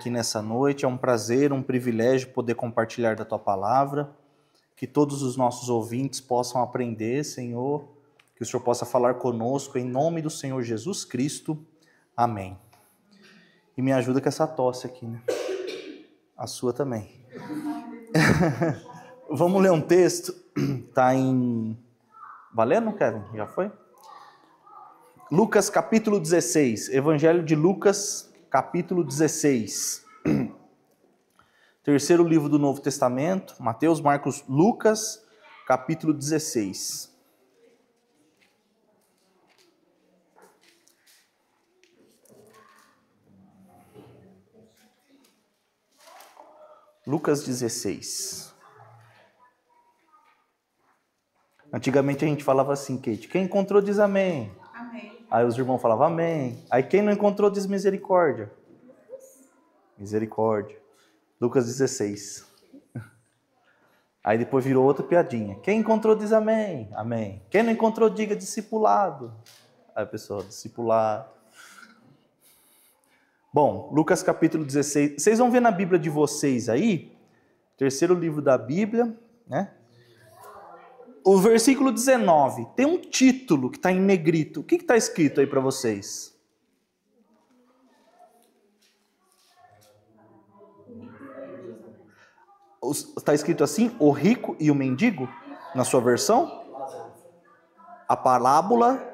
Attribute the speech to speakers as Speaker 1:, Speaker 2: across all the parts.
Speaker 1: aqui nessa noite. É um prazer, um privilégio poder compartilhar da Tua palavra. Que todos os nossos ouvintes possam aprender, Senhor. Que o Senhor possa falar conosco em nome do Senhor Jesus Cristo. Amém. E me ajuda com essa tosse aqui, né? A sua também. Vamos ler um texto. Está em... Valendo, Kevin? Já foi? Lucas capítulo 16. Evangelho de Lucas capítulo 16. Terceiro livro do Novo Testamento. Mateus, Marcos, Lucas capítulo 16. Lucas 16. Antigamente a gente falava assim, Kate, quem encontrou diz amém. Amém. Aí os irmãos falavam amém. Aí quem não encontrou diz misericórdia. Misericórdia. Lucas 16. Aí depois virou outra piadinha. Quem encontrou diz amém. Amém. Quem não encontrou diga discipulado. Aí a pessoa, discipulado. Bom, Lucas capítulo 16. Vocês vão ver na Bíblia de vocês aí, terceiro livro da Bíblia, né? O versículo 19 tem um título que está em negrito. O que está escrito aí para vocês? Está escrito assim, o rico e o mendigo, na sua versão? A parábola...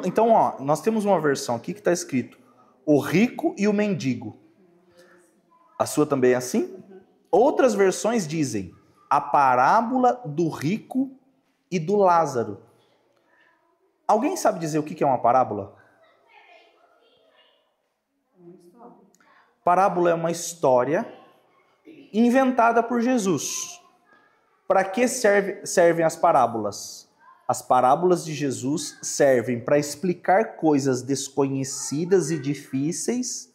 Speaker 1: Então, ó, nós temos uma versão aqui que está escrito o rico e o mendigo. A sua também é assim? Outras versões dizem a parábola do rico e do Lázaro. Alguém sabe dizer o que é uma parábola? Parábola é uma história inventada por Jesus. Para que servem as parábolas? As parábolas de Jesus servem para explicar coisas desconhecidas e difíceis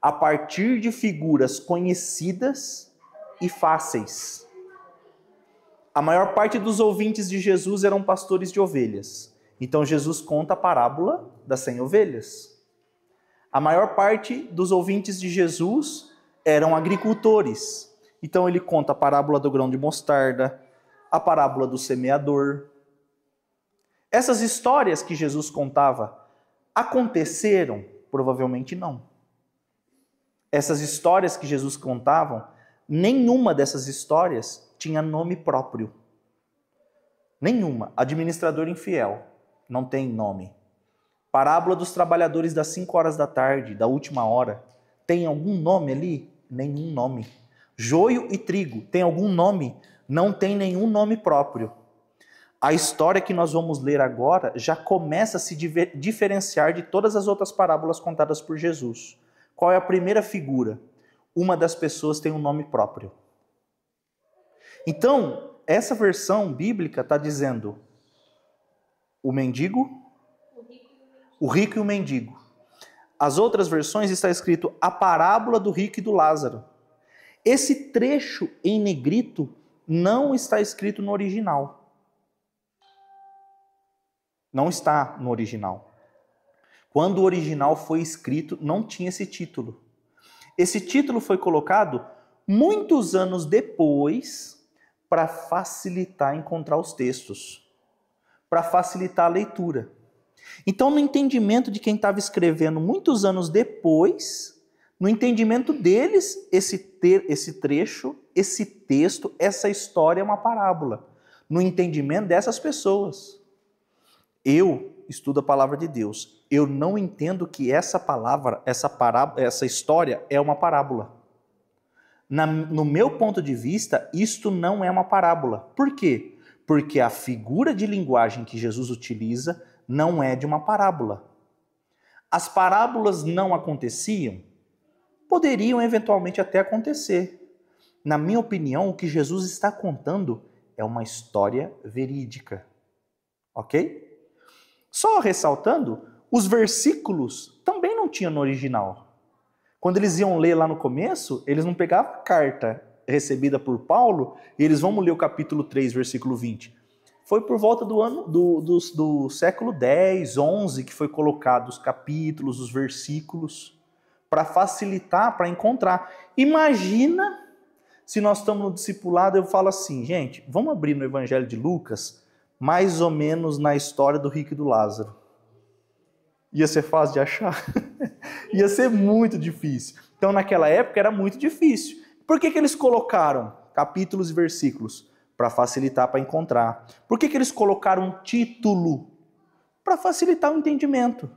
Speaker 1: a partir de figuras conhecidas e fáceis. A maior parte dos ouvintes de Jesus eram pastores de ovelhas. Então Jesus conta a parábola das 100 ovelhas. A maior parte dos ouvintes de Jesus eram agricultores. Então ele conta a parábola do grão de mostarda, a parábola do semeador. Essas histórias que Jesus contava aconteceram? Provavelmente não. Essas histórias que Jesus contava, nenhuma dessas histórias tinha nome próprio. Nenhuma. Administrador infiel, não tem nome. Parábola dos trabalhadores das 5 horas da tarde, da última hora, tem algum nome ali? Nenhum nome. Joio e trigo, tem algum nome? Não tem nenhum nome próprio. A história que nós vamos ler agora já começa a se diferenciar de todas as outras parábolas contadas por Jesus. Qual é a primeira figura? Uma das pessoas tem um nome próprio. Então, essa versão bíblica está dizendo o mendigo, o rico e o mendigo. As outras versões está escrito a parábola do rico e do Lázaro. Esse trecho em negrito não está escrito no original. Não está no original. Quando o original foi escrito, não tinha esse título. Esse título foi colocado muitos anos depois para facilitar encontrar os textos, para facilitar a leitura. Então, no entendimento de quem estava escrevendo muitos anos depois, no entendimento deles, esse trecho, esse texto, essa história é uma parábola. No entendimento dessas pessoas. Eu estudo a palavra de Deus. Eu não entendo que essa palavra, essa história é uma parábola. No meu ponto de vista, isto não é uma parábola. Por quê? Porque a figura de linguagem que Jesus utiliza não é de uma parábola. As parábolas não aconteciam? Poderiam eventualmente até acontecer. Na minha opinião, o que Jesus está contando é uma história verídica. Ok? Só ressaltando, os versículos também não tinham no original. Quando eles iam ler lá no começo, eles não pegavam a carta recebida por Paulo e eles vão ler o capítulo 3, versículo 20. Foi por volta do século X, XI, que foi colocado os capítulos, os versículos, para facilitar, para encontrar. Imagina se nós estamos no discipulado, eu falo assim, gente, vamos abrir no Evangelho de Lucas, mais ou menos na história do rico e do Lázaro. Ia ser fácil de achar? Ia ser muito difícil. Então, naquela época, era muito difícil. Por que eles colocaram capítulos e versículos? Para facilitar, para encontrar. Por que eles colocaram um título? Para facilitar o entendimento.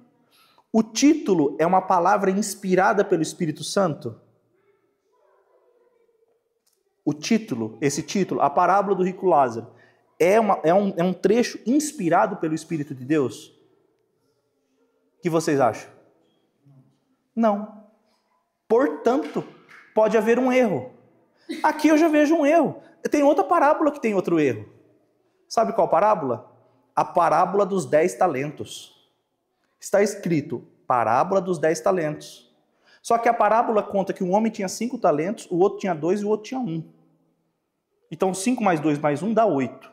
Speaker 1: O título é uma palavra inspirada pelo Espírito Santo? O título, esse título, a parábola do rico Lázaro, é um trecho inspirado pelo Espírito de Deus? O que vocês acham? Não. Portanto, pode haver um erro. Aqui eu já vejo um erro. Tem outra parábola que tem outro erro. Sabe qual parábola? A parábola dos 10 talentos. Está escrito, parábola dos 10 talentos. Só que a parábola conta que um homem tinha 5 talentos, o outro tinha 2 e o outro tinha 1. Então 5 mais 2 mais 1 dá 8.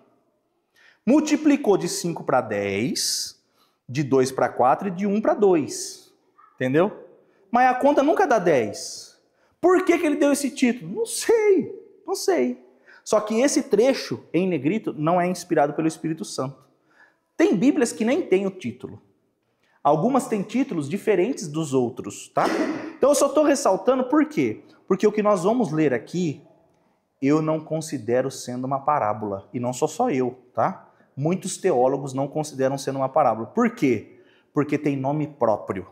Speaker 1: Multiplicou de 5 para 10, de 2 para 4 e de 1 para 2. Entendeu? Mas a conta nunca dá 10. Por que ele deu esse título? Não sei. Só que esse trecho em negrito não é inspirado pelo Espírito Santo. Tem Bíblias que nem tem o título. Algumas têm títulos diferentes dos outros, tá? Então eu só estou ressaltando por quê? Porque o que nós vamos ler aqui, eu não considero sendo uma parábola. E não sou só eu, tá? Muitos teólogos não consideram sendo uma parábola. Por quê? Porque tem nome próprio.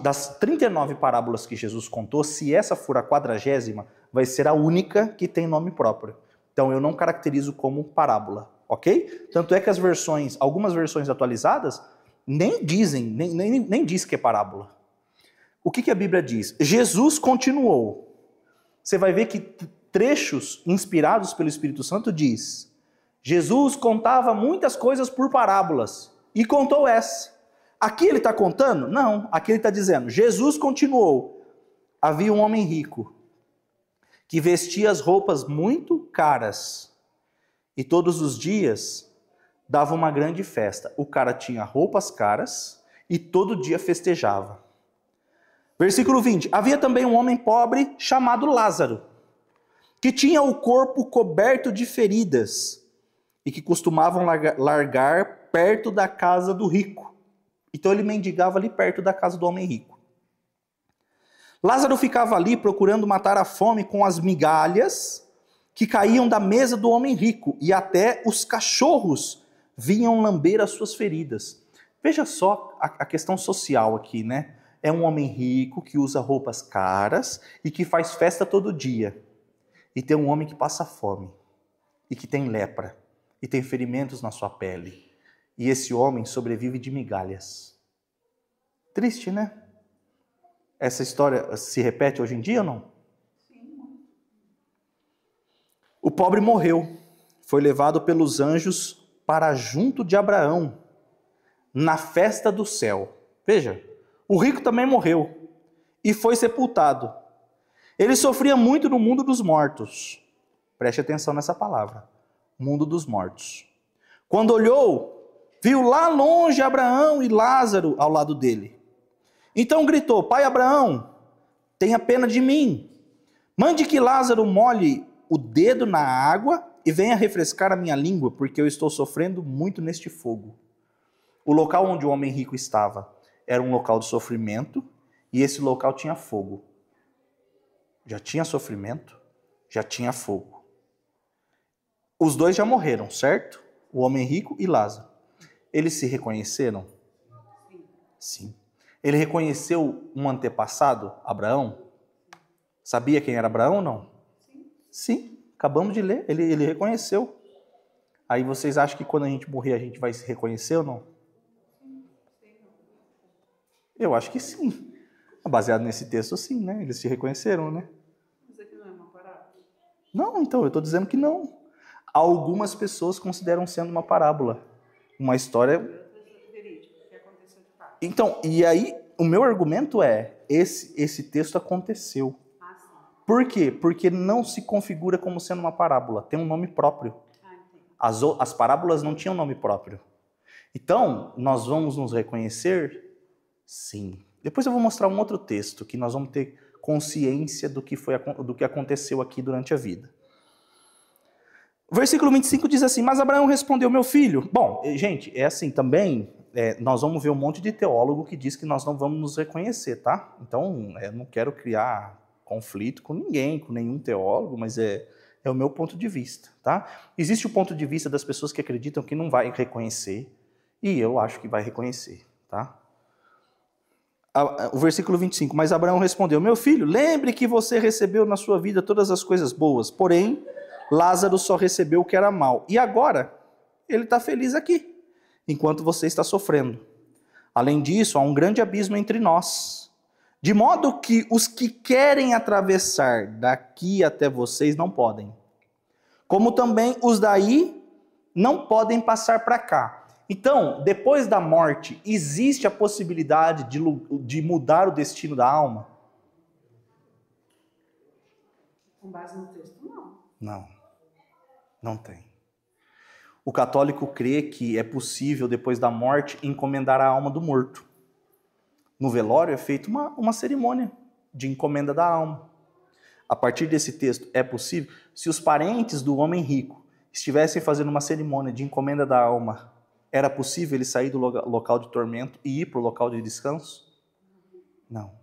Speaker 1: Das 39 parábolas que Jesus contou, se essa for a 40ª, vai ser a única que tem nome próprio. Então eu não caracterizo como parábola, ok? Tanto é que algumas versões atualizadas, nem diz que é parábola. O que a Bíblia diz? Jesus continuou. Você vai ver que trechos inspirados pelo Espírito Santo diz: Jesus contava muitas coisas por parábolas e contou essa. Aqui ele está contando? Não. Aqui ele está dizendo, Jesus continuou. Havia um homem rico que vestia as roupas muito caras e todos os dias dava uma grande festa. O cara tinha roupas caras e todo dia festejava. Versículo 20. Havia também um homem pobre chamado Lázaro, que tinha o corpo coberto de feridas e que costumavam largar perto da casa do rico. Então ele mendigava ali perto da casa do homem rico. Lázaro ficava ali procurando matar a fome com as migalhas que caíam da mesa do homem rico, e até os cachorros vinham lamber as suas feridas. Veja só a questão social aqui, né? É um homem rico que usa roupas caras e que faz festa todo dia. E tem um homem que passa fome e que tem lepra e tem ferimentos na sua pele. E esse homem sobrevive de migalhas. Triste, né? Essa história se repete hoje em dia ou não? Sim. O pobre morreu. Foi levado pelos anjos para junto de Abraão, na festa do céu. Veja, o rico também morreu e foi sepultado. Ele sofria muito no mundo dos mortos. Preste atenção nessa palavra. Mundo dos mortos. Quando olhou, viu lá longe Abraão e Lázaro ao lado dele. Então gritou: Pai Abraão, tenha pena de mim. Mande que Lázaro molhe o dedo na água e venha refrescar a minha língua, porque eu estou sofrendo muito neste fogo. O local onde o homem rico estava era um local de sofrimento, e esse local tinha fogo. Já tinha sofrimento, já tinha fogo. Os dois já morreram, certo? O homem rico e Lázaro. Eles se reconheceram? Sim. Ele reconheceu um antepassado, Abraão? Sabia quem era Abraão ou não? Sim. Acabamos de ler. Ele reconheceu. Aí vocês acham que quando a gente morrer a gente vai se reconhecer ou não? Eu acho que sim. Baseado nesse texto, sim, né? Eles se reconheceram, né?
Speaker 2: Mas aqui não é uma parábola?
Speaker 1: Não, então, eu estou dizendo que não. Algumas pessoas consideram sendo uma parábola. Uma história...
Speaker 2: verídica, que aconteceu de fato.
Speaker 1: Então, e aí, o meu argumento é, esse texto aconteceu. Por quê? Porque não se configura como sendo uma parábola. Tem um nome próprio. As parábolas não tinham nome próprio. Então, nós vamos nos reconhecer? Sim. Depois eu vou mostrar um outro texto que nós vamos ter consciência do que aconteceu aqui durante a vida. O versículo 25 diz assim: mas Abraão respondeu, meu filho. Bom, gente, é assim também, nós vamos ver um monte de teólogo que diz que nós não vamos nos reconhecer, tá? Então, eu não quero criar conflito com ninguém, com nenhum teólogo, mas é o meu ponto de vista, tá? Existe o ponto de vista das pessoas que acreditam que não vai reconhecer, e eu acho que vai reconhecer, tá? O versículo 25, mas Abraão respondeu, meu filho, lembre que você recebeu na sua vida todas as coisas boas, porém, Lázaro só recebeu o que era mal. E agora, ele está feliz aqui, enquanto você está sofrendo. Além disso, há um grande abismo entre nós, de modo que os que querem atravessar daqui até vocês não podem, como também os daí não podem passar para cá. Então, depois da morte, existe a possibilidade de mudar o destino da alma?
Speaker 2: Com base no texto, não.
Speaker 1: Não, não tem. O católico crê que é possível, depois da morte, encomendar a alma do morto. No velório é feita uma cerimônia de encomenda da alma. A partir desse texto, é possível? Se os parentes do homem rico estivessem fazendo uma cerimônia de encomenda da alma, era possível ele sair do local de tormento e ir para o local de descanso? Não.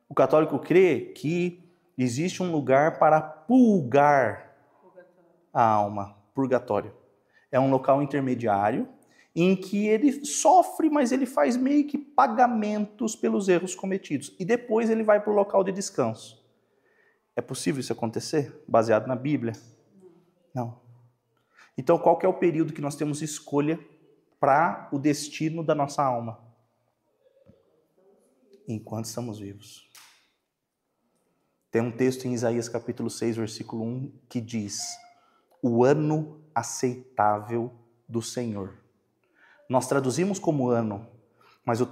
Speaker 1: O católico crê que existe um lugar para purgar a alma, purgatório. É um local intermediário em que ele sofre, mas ele faz meio que pagamentos pelos erros cometidos. E depois ele vai para o local de descanso. É possível isso acontecer? Baseado na Bíblia? Não. Então, qual que é o período que nós temos escolha para o destino da nossa alma? Enquanto estamos vivos. Tem um texto em Isaías capítulo 6, versículo 1, que diz: o ano aceitável do Senhor. Nós traduzimos como ano, mas o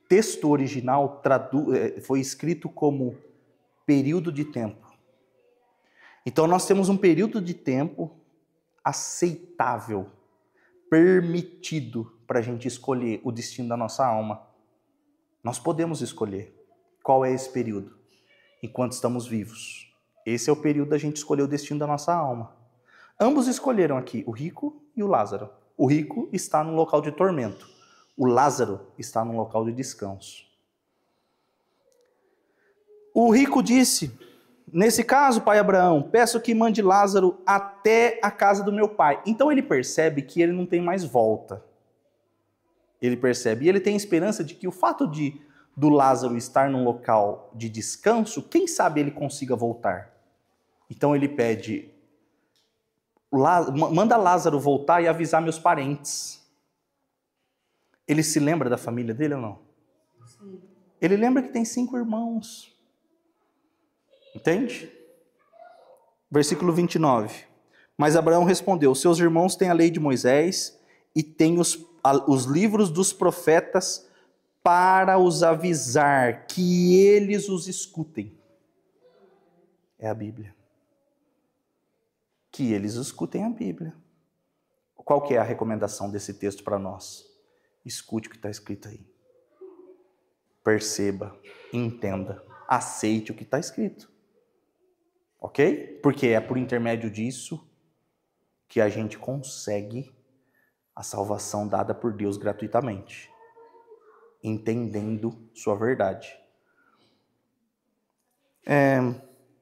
Speaker 1: texto original foi escrito como período de tempo. Então nós temos um período de tempo aceitável, permitido para a gente escolher o destino da nossa alma. Nós podemos escolher qual é esse período, enquanto estamos vivos. Esse é o período da gente escolher o destino da nossa alma. Ambos escolheram aqui, o rico e o Lázaro. O rico está num local de tormento. O Lázaro está num local de descanso. O rico disse, nesse caso, pai Abraão, peço que mande Lázaro até a casa do meu pai. Então ele percebe que ele não tem mais volta. Ele percebe, e ele tem esperança de que o fato do Lázaro estar num local de descanso, quem sabe ele consiga voltar. Então ele pede, manda Lázaro voltar e avisar meus parentes. Ele se lembra da família dele ou não?
Speaker 2: Sim.
Speaker 1: Ele lembra que tem 5 irmãos. Entende? Versículo 29. Mas Abraão respondeu, seus irmãos têm a lei de Moisés e têm os livros dos profetas para os avisar, que eles os escutem. É a Bíblia. Que eles escutem a Bíblia. Qual que é a recomendação desse texto para nós? Escute o que está escrito aí. Perceba, entenda, aceite o que está escrito. Ok? Porque é por intermédio disso que a gente consegue a salvação dada por Deus gratuitamente, entendendo sua verdade.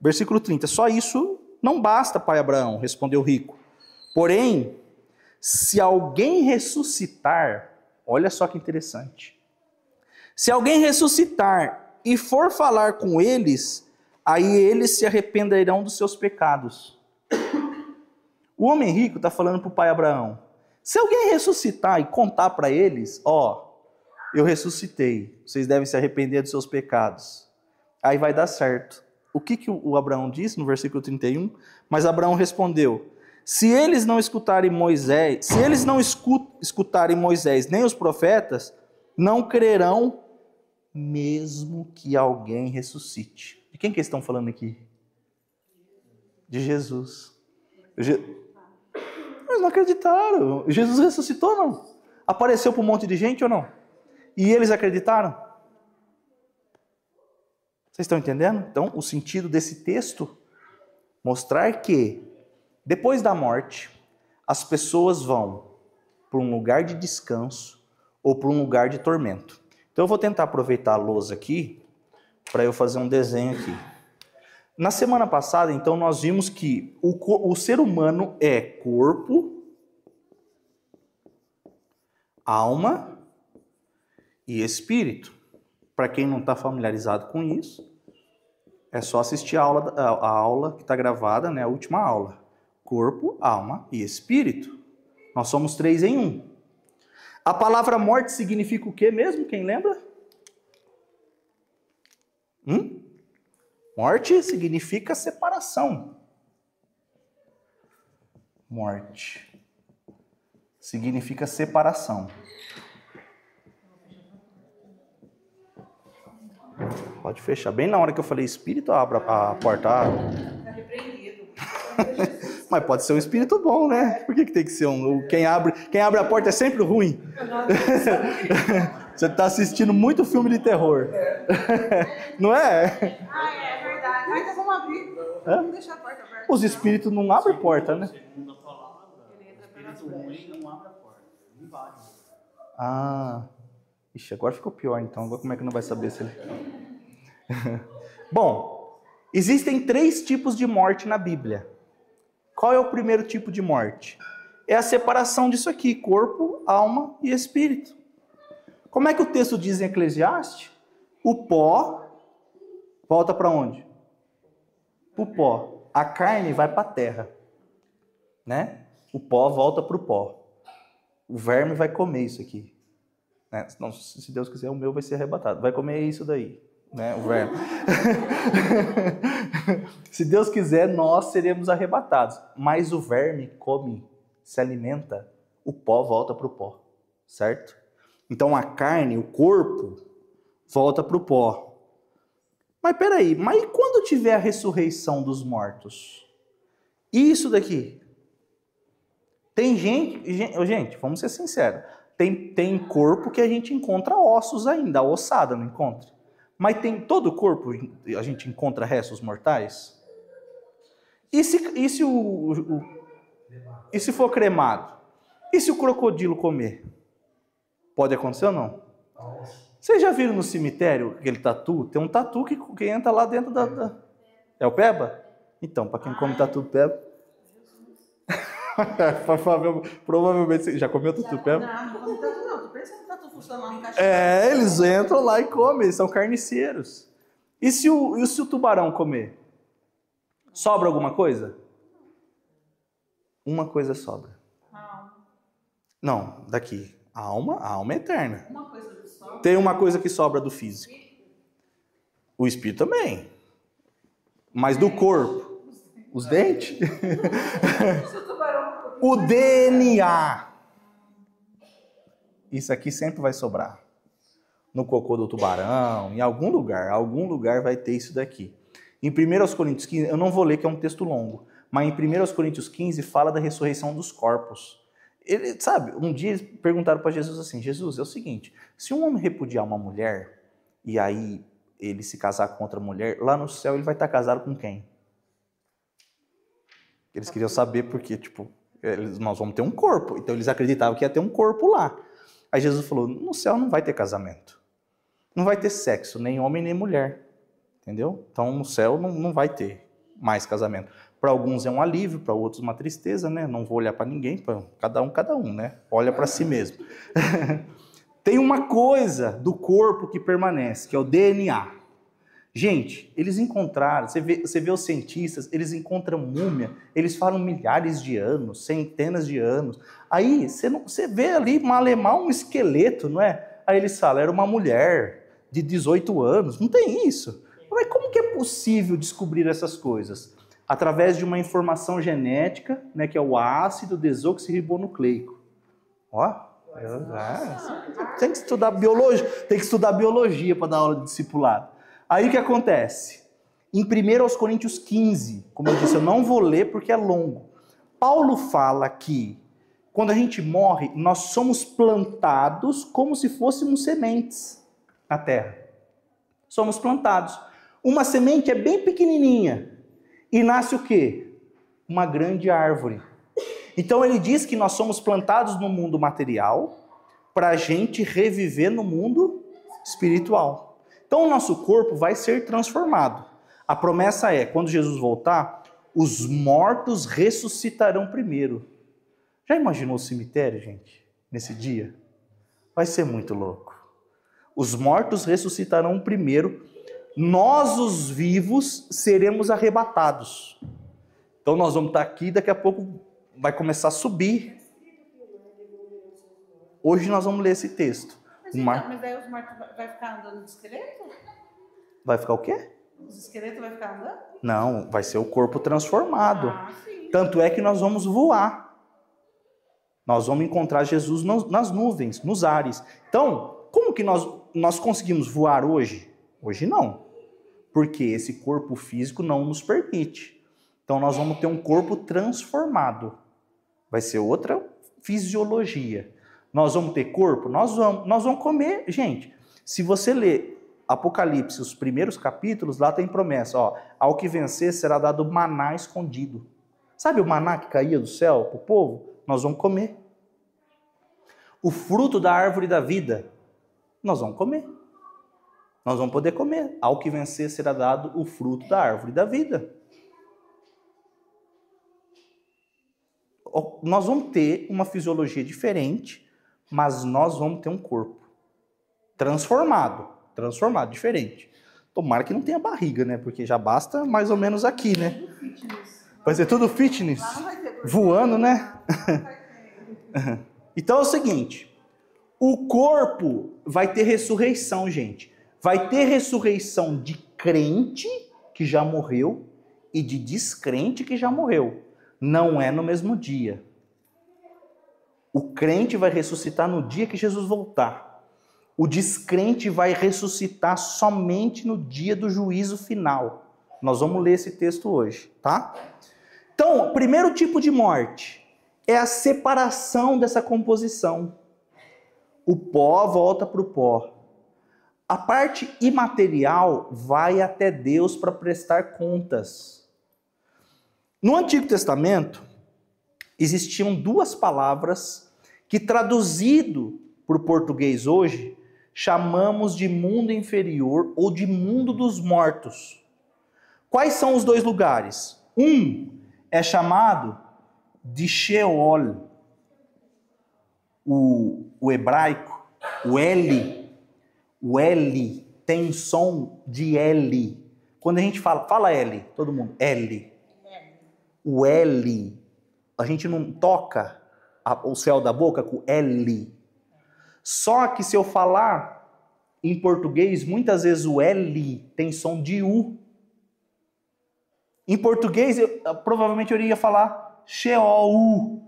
Speaker 1: Versículo 30. Só isso não basta, pai Abraão, respondeu o rico. Porém, se alguém ressuscitar, olha só que interessante. Se alguém ressuscitar e for falar com eles, aí eles se arrependerão dos seus pecados. O homem rico está falando para o pai Abraão. Se alguém ressuscitar e contar para eles, eu ressuscitei, vocês devem se arrepender dos seus pecados. Aí vai dar certo. O que o Abraão disse no versículo 31? Mas Abraão respondeu, se eles não escutarem Moisés, escutarem Moisés nem os profetas, não crerão mesmo que alguém ressuscite. De quem que eles estão falando aqui? De Jesus. Mas não acreditaram. Jesus ressuscitou ou não? Apareceu para um monte de gente ou não? E eles acreditaram? Vocês estão entendendo? Então, o sentido desse texto, mostrar que depois da morte, as pessoas vão para um lugar de descanso ou para um lugar de tormento. Então eu vou tentar aproveitar a lousa aqui para eu fazer um desenho aqui. Na semana passada, então, nós vimos que o ser humano é corpo, alma e espírito. Para quem não está familiarizado com isso, é só assistir a aula que está gravada, né, a última aula. Corpo, alma e espírito. Nós somos 3 em 1. A palavra morte significa o que mesmo? Quem lembra? Morte significa separação. Morte significa separação. Pode fechar. Bem na hora que eu falei espírito, abra a porta.
Speaker 2: Está repreendido.
Speaker 1: Mas pode ser um espírito bom, né? Por que tem que ser um... Quem abre a porta é sempre ruim. Você está assistindo muito filme de terror. Não é?
Speaker 2: É verdade. Então vamos abrir. Vamos deixar a porta aberta.
Speaker 1: Os espíritos não abrem porta, né?
Speaker 3: Segundo a palavra, o espírito ruim não abre a porta, invade.
Speaker 1: Ixi, agora ficou pior então. Agora como é que não vai saber se ele... Bom, existem 3 tipos de morte na Bíblia. Qual é o primeiro tipo de morte? É a separação disso aqui, corpo, alma e espírito. Como é que o texto diz em Eclesiastes? O pó volta para onde? O pó. A carne vai para a terra, né? O pó volta para o pó. O verme vai comer isso aqui. Né? Não, se Deus quiser, o meu vai ser arrebatado. Vai comer isso daí, né? O verme. Se Deus quiser, nós seremos arrebatados. Mas o verme come, se alimenta, o pó volta para o pó, certo? Então a carne, o corpo, volta para o pó. Mas peraí, mas e quando tiver a ressurreição dos mortos? E isso daqui? Tem gente, vamos ser sinceros, tem corpo que a gente encontra ossos ainda, a ossada não encontra. Mas tem todo o corpo, a gente encontra restos mortais? E se for cremado? E se o crocodilo comer? Pode acontecer ou não? Vocês já viram no cemitério aquele tatu? Tem um tatu que entra lá dentro da... É o peba? Então, para quem come tatu peba... Provavelmente você já comeu tatu peba?
Speaker 2: Não comi tatu não. Tô pensando que tatu funciona lá no caixa.
Speaker 1: Eles entram lá e comem, eles são carniceiros. E se o tubarão comer? Sobra alguma coisa? Uma coisa sobra. Não, daqui. A alma é eterna.
Speaker 2: Uma coisa que sobra.
Speaker 1: Tem uma coisa que sobra do físico. O espírito também. Mas do corpo. Os dentes. O DNA. Isso aqui sempre vai sobrar. No cocô do tubarão, em algum lugar vai ter isso daqui. Em 1 Coríntios 15, eu não vou ler que é um texto longo, mas em 1 Coríntios 15 fala da ressurreição dos corpos. Ele, sabe, um dia perguntaram para Jesus assim, Jesus, é o seguinte, se um homem repudiar uma mulher e aí ele se casar com outra mulher, lá no céu ele vai estar casado com quem? Eles queriam saber porque, tipo, nós vamos ter um corpo, então eles acreditavam que ia ter um corpo lá. Aí Jesus falou, no céu não vai ter casamento, não vai ter sexo, nem homem nem mulher, entendeu? Então no céu não vai ter mais casamento. Para alguns é um alívio, para outros uma tristeza, né? Não vou olhar para ninguém, para cada um, né? Olha para si mesmo. Tem uma coisa do corpo que permanece, que é o DNA. Gente, eles encontraram, você vê os cientistas, eles encontram múmia, eles falam milhares de anos, centenas de anos. Aí você vê ali malemar um esqueleto, não é? Aí eles falam, era uma mulher de 18 anos, não tem isso. Mas como que é possível descobrir essas coisas? Através de uma informação genética, né, que é o ácido desoxirribonucleico. Ó, tem que estudar biologia, para dar aula de discipulado. Aí o que acontece? Em 1 Coríntios 15, como eu disse, eu não vou ler porque é longo, Paulo fala que quando a gente morre, nós somos plantados como se fôssemos sementes na terra. Somos plantados. Uma semente é bem pequenininha e nasce o quê? Uma grande árvore. Então ele diz que nós somos plantados no mundo material para a gente reviver no mundo espiritual. Então o nosso corpo vai ser transformado. A promessa é, quando Jesus voltar, os mortos ressuscitarão primeiro. Já imaginou o cemitério, gente, nesse dia? Vai ser muito louco. Os mortos ressuscitarão primeiro, nós, os vivos, seremos arrebatados. Então nós vamos estar aqui, daqui a pouco vai começar a subir. Hoje nós vamos ler esse texto.
Speaker 2: Mas daí os mortos vai ficar andando de esqueleto?
Speaker 1: Vai ficar o quê?
Speaker 2: Os esqueletos vai ficar andando?
Speaker 1: Não, vai ser o corpo transformado.
Speaker 2: Sim.
Speaker 1: Tanto é que nós vamos voar. Nós vamos encontrar Jesus nas nuvens, nos ares. Então, como que nós conseguimos voar hoje? Hoje não. Porque esse corpo físico não nos permite. Então nós vamos ter um corpo transformado. Vai ser outra fisiologia. Nós vamos ter corpo? Nós vamos comer. Gente, se você ler Apocalipse, os primeiros capítulos, lá tem promessa. Ó, ao que vencer será dado maná escondido. Sabe o maná que caía do céu para o povo? Nós vamos comer. O fruto da árvore da vida, nós vamos comer. Nós vamos poder comer. Ao que vencer será dado o fruto da árvore da vida. Nós vamos ter uma fisiologia diferente, mas nós vamos ter um corpo transformado, diferente. Tomara que não tenha barriga, né? Porque já basta mais ou menos aqui, né? Vai ser tudo fitness. Voando, né? Então é o seguinte, o corpo vai ter ressurreição, gente. Vai ter ressurreição de crente que já morreu e de descrente que já morreu. Não é no mesmo dia. O crente vai ressuscitar no dia que Jesus voltar. O descrente vai ressuscitar somente no dia do juízo final. Nós vamos ler esse texto hoje, tá? Então, o primeiro tipo de morte é a separação dessa composição. O pó volta para o pó. A parte imaterial vai até Deus para prestar contas. No Antigo Testamento, existiam duas palavras que, traduzido para o português hoje, chamamos de mundo inferior ou de mundo dos mortos. Quais são os dois lugares? Um é chamado de Sheol. O hebraico, o L tem som de L. Quando a gente fala L, todo mundo, L. O L, a gente não toca o céu da boca com L. Só que se eu falar em português, muitas vezes o L tem som de U. Em português, provavelmente eu iria falar Sheol.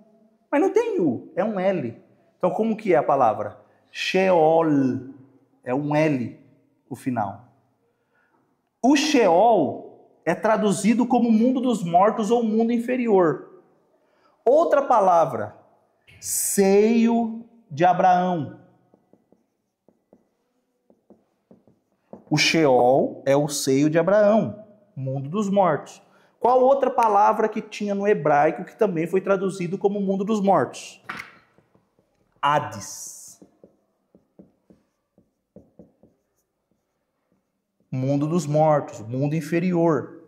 Speaker 1: Mas não tem U, é um L. Então como que é a palavra? Sheol. É um L o final. O Sheol é traduzido como mundo dos mortos ou mundo inferior. Outra palavra, seio de Abraão. O Sheol é o seio de Abraão, mundo dos mortos. Qual outra palavra que tinha no hebraico que também foi traduzido como mundo dos mortos? Hades. Mundo dos mortos, mundo inferior.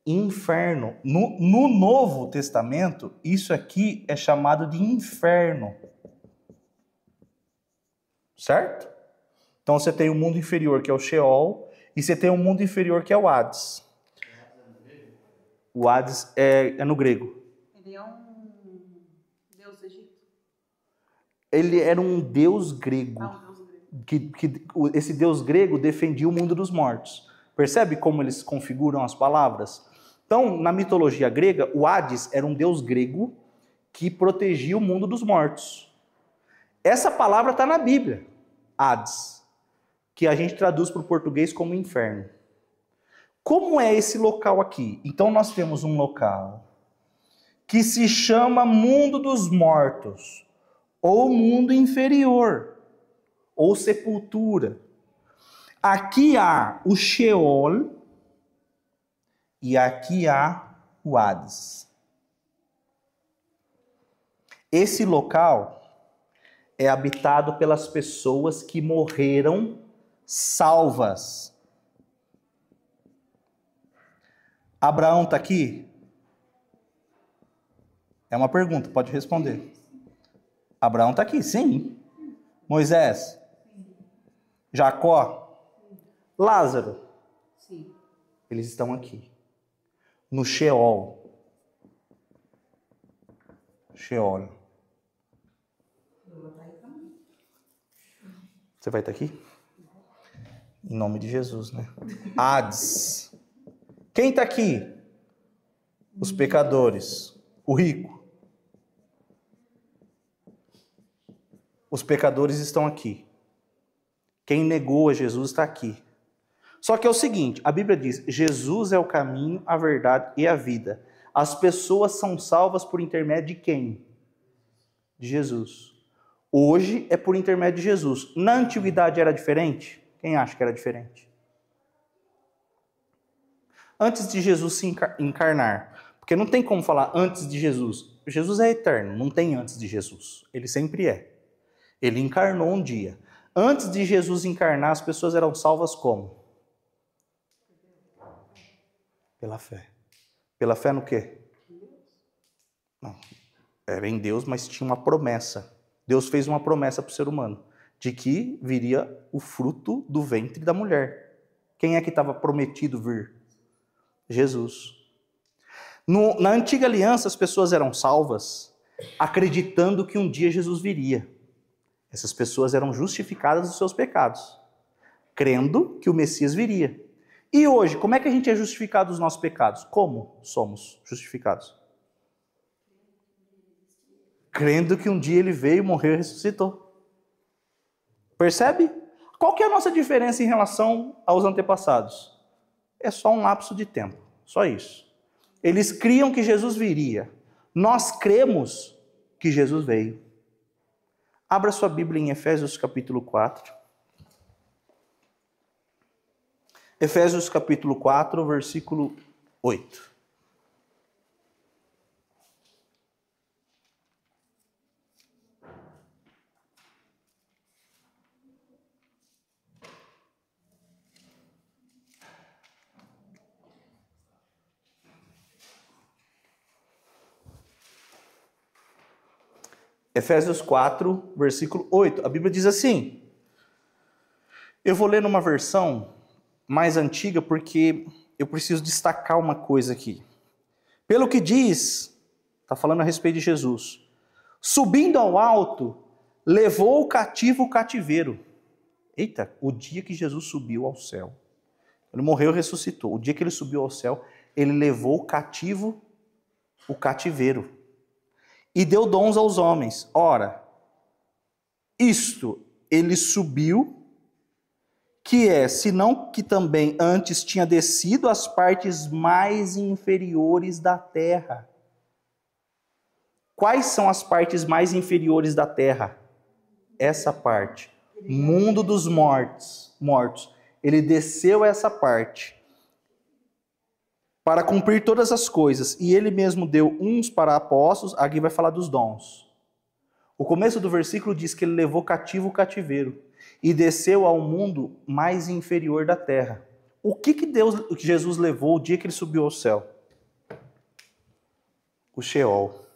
Speaker 1: Inferno. No Novo Testamento, isso aqui é chamado de inferno. Certo? Então você tem o mundo inferior, que é o Sheol, e você tem o mundo inferior, que é o Hades. O Hades é no grego.
Speaker 2: Ele é um deus egípcio?
Speaker 1: Ele era um deus grego.
Speaker 2: Um deus grego.
Speaker 1: Esse deus grego defendia o mundo dos mortos. Percebe como eles configuram as palavras? Então, na mitologia grega, o Hades era um deus grego que protegia o mundo dos mortos. Essa palavra está na Bíblia, Hades, que a gente traduz para o português como inferno. Como é esse local aqui? Então, nós temos um local que se chama mundo dos mortos, ou mundo inferior, ou sepultura. Aqui há o Sheol e aqui há o Hades. Esse local é habitado pelas pessoas que morreram salvas. Abraão está aqui? É uma pergunta, pode responder. Abraão está aqui, sim. Moisés? Jacó? Lázaro?
Speaker 2: Sim.
Speaker 1: Eles estão aqui. No Sheol. Sheol. Você vai estar aqui? Em nome de Jesus, né? Hades. Quem está aqui? Os pecadores. O rico. Os pecadores estão aqui. Quem negou a Jesus está aqui. Só que é o seguinte, a Bíblia diz, Jesus é o caminho, a verdade e a vida. As pessoas são salvas por intermédio de quem? De Jesus. Hoje é por intermédio de Jesus. Na antiguidade era diferente? Quem acha que era diferente? Antes de Jesus se encarnar, porque não tem como falar antes de Jesus. Jesus é eterno, não tem antes de Jesus. Ele sempre é. Ele encarnou um dia. Antes de Jesus encarnar, as pessoas eram salvas como? Pela fé. Pela fé no quê? Não. Era em Deus, mas tinha uma promessa. Deus fez uma promessa para o ser humano, de que viria o fruto do ventre da mulher. Quem é que estava prometido vir? Jesus. Na antiga aliança, as pessoas eram salvas, acreditando que um dia Jesus viria. Essas pessoas eram justificadas dos seus pecados, crendo que o Messias viria. E hoje, como é que a gente é justificado dos nossos pecados? Como somos justificados? Crendo que um dia ele veio, morreu e ressuscitou. Percebe? Qual que é a nossa diferença em relação aos antepassados? É só um lapso de tempo, só isso. Eles criam que Jesus viria. Nós cremos que Jesus veio. Abra sua Bíblia em Efésios capítulo 4. Efésios capítulo 4, versículo 8. Efésios 4, versículo 8. A Bíblia diz assim. Eu vou ler numa versão mais antiga porque eu preciso destacar uma coisa aqui. Pelo que diz, está falando a respeito de Jesus. Subindo ao alto, levou o cativo o cativeiro. Eita, o dia que Jesus subiu ao céu. Ele morreu e ressuscitou. O dia que ele subiu ao céu, ele levou o cativo o cativeiro. E deu dons aos homens. Ora, isto ele subiu, que é, senão que também antes tinha descido às partes mais inferiores da terra. Quais são as partes mais inferiores da terra? Essa parte. Mundo dos mortos. Ele desceu essa parte para cumprir todas as coisas, e ele mesmo deu uns para apóstolos. Aqui vai falar dos dons. O começo do versículo diz que ele levou cativo o cativeiro e desceu ao mundo mais inferior da terra. O que Jesus levou o dia que ele subiu ao céu? O Sheol.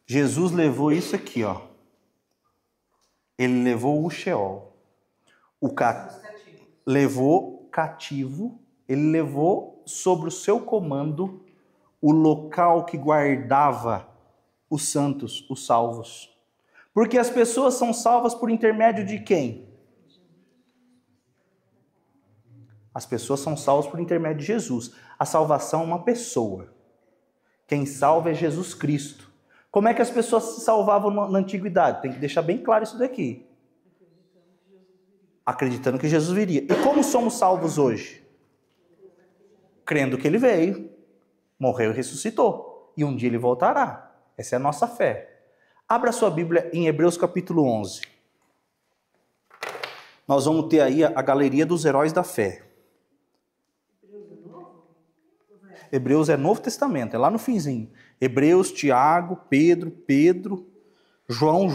Speaker 1: Jesus levou isso aqui, ó. Ele levou o Sheol. Levou cativo, ele levou sobre o seu comando o local que guardava os santos, os salvos. Porque as pessoas são salvas por intermédio de quem? As pessoas são salvas por intermédio de Jesus. A salvação é uma pessoa. Quem salva é Jesus Cristo. Como é que as pessoas se salvavam na antiguidade? Tem que deixar bem claro isso daqui. Acreditando que Jesus viria. E como somos salvos hoje? Crendo que ele veio, morreu e ressuscitou. e um dia ele voltará. Essa é a nossa fé. Abra sua Bíblia em Hebreus capítulo 11. Nós vamos ter aí a galeria dos heróis da fé. Hebreus é Novo Testamento, é lá no finzinho. Hebreus, Tiago, Pedro, João,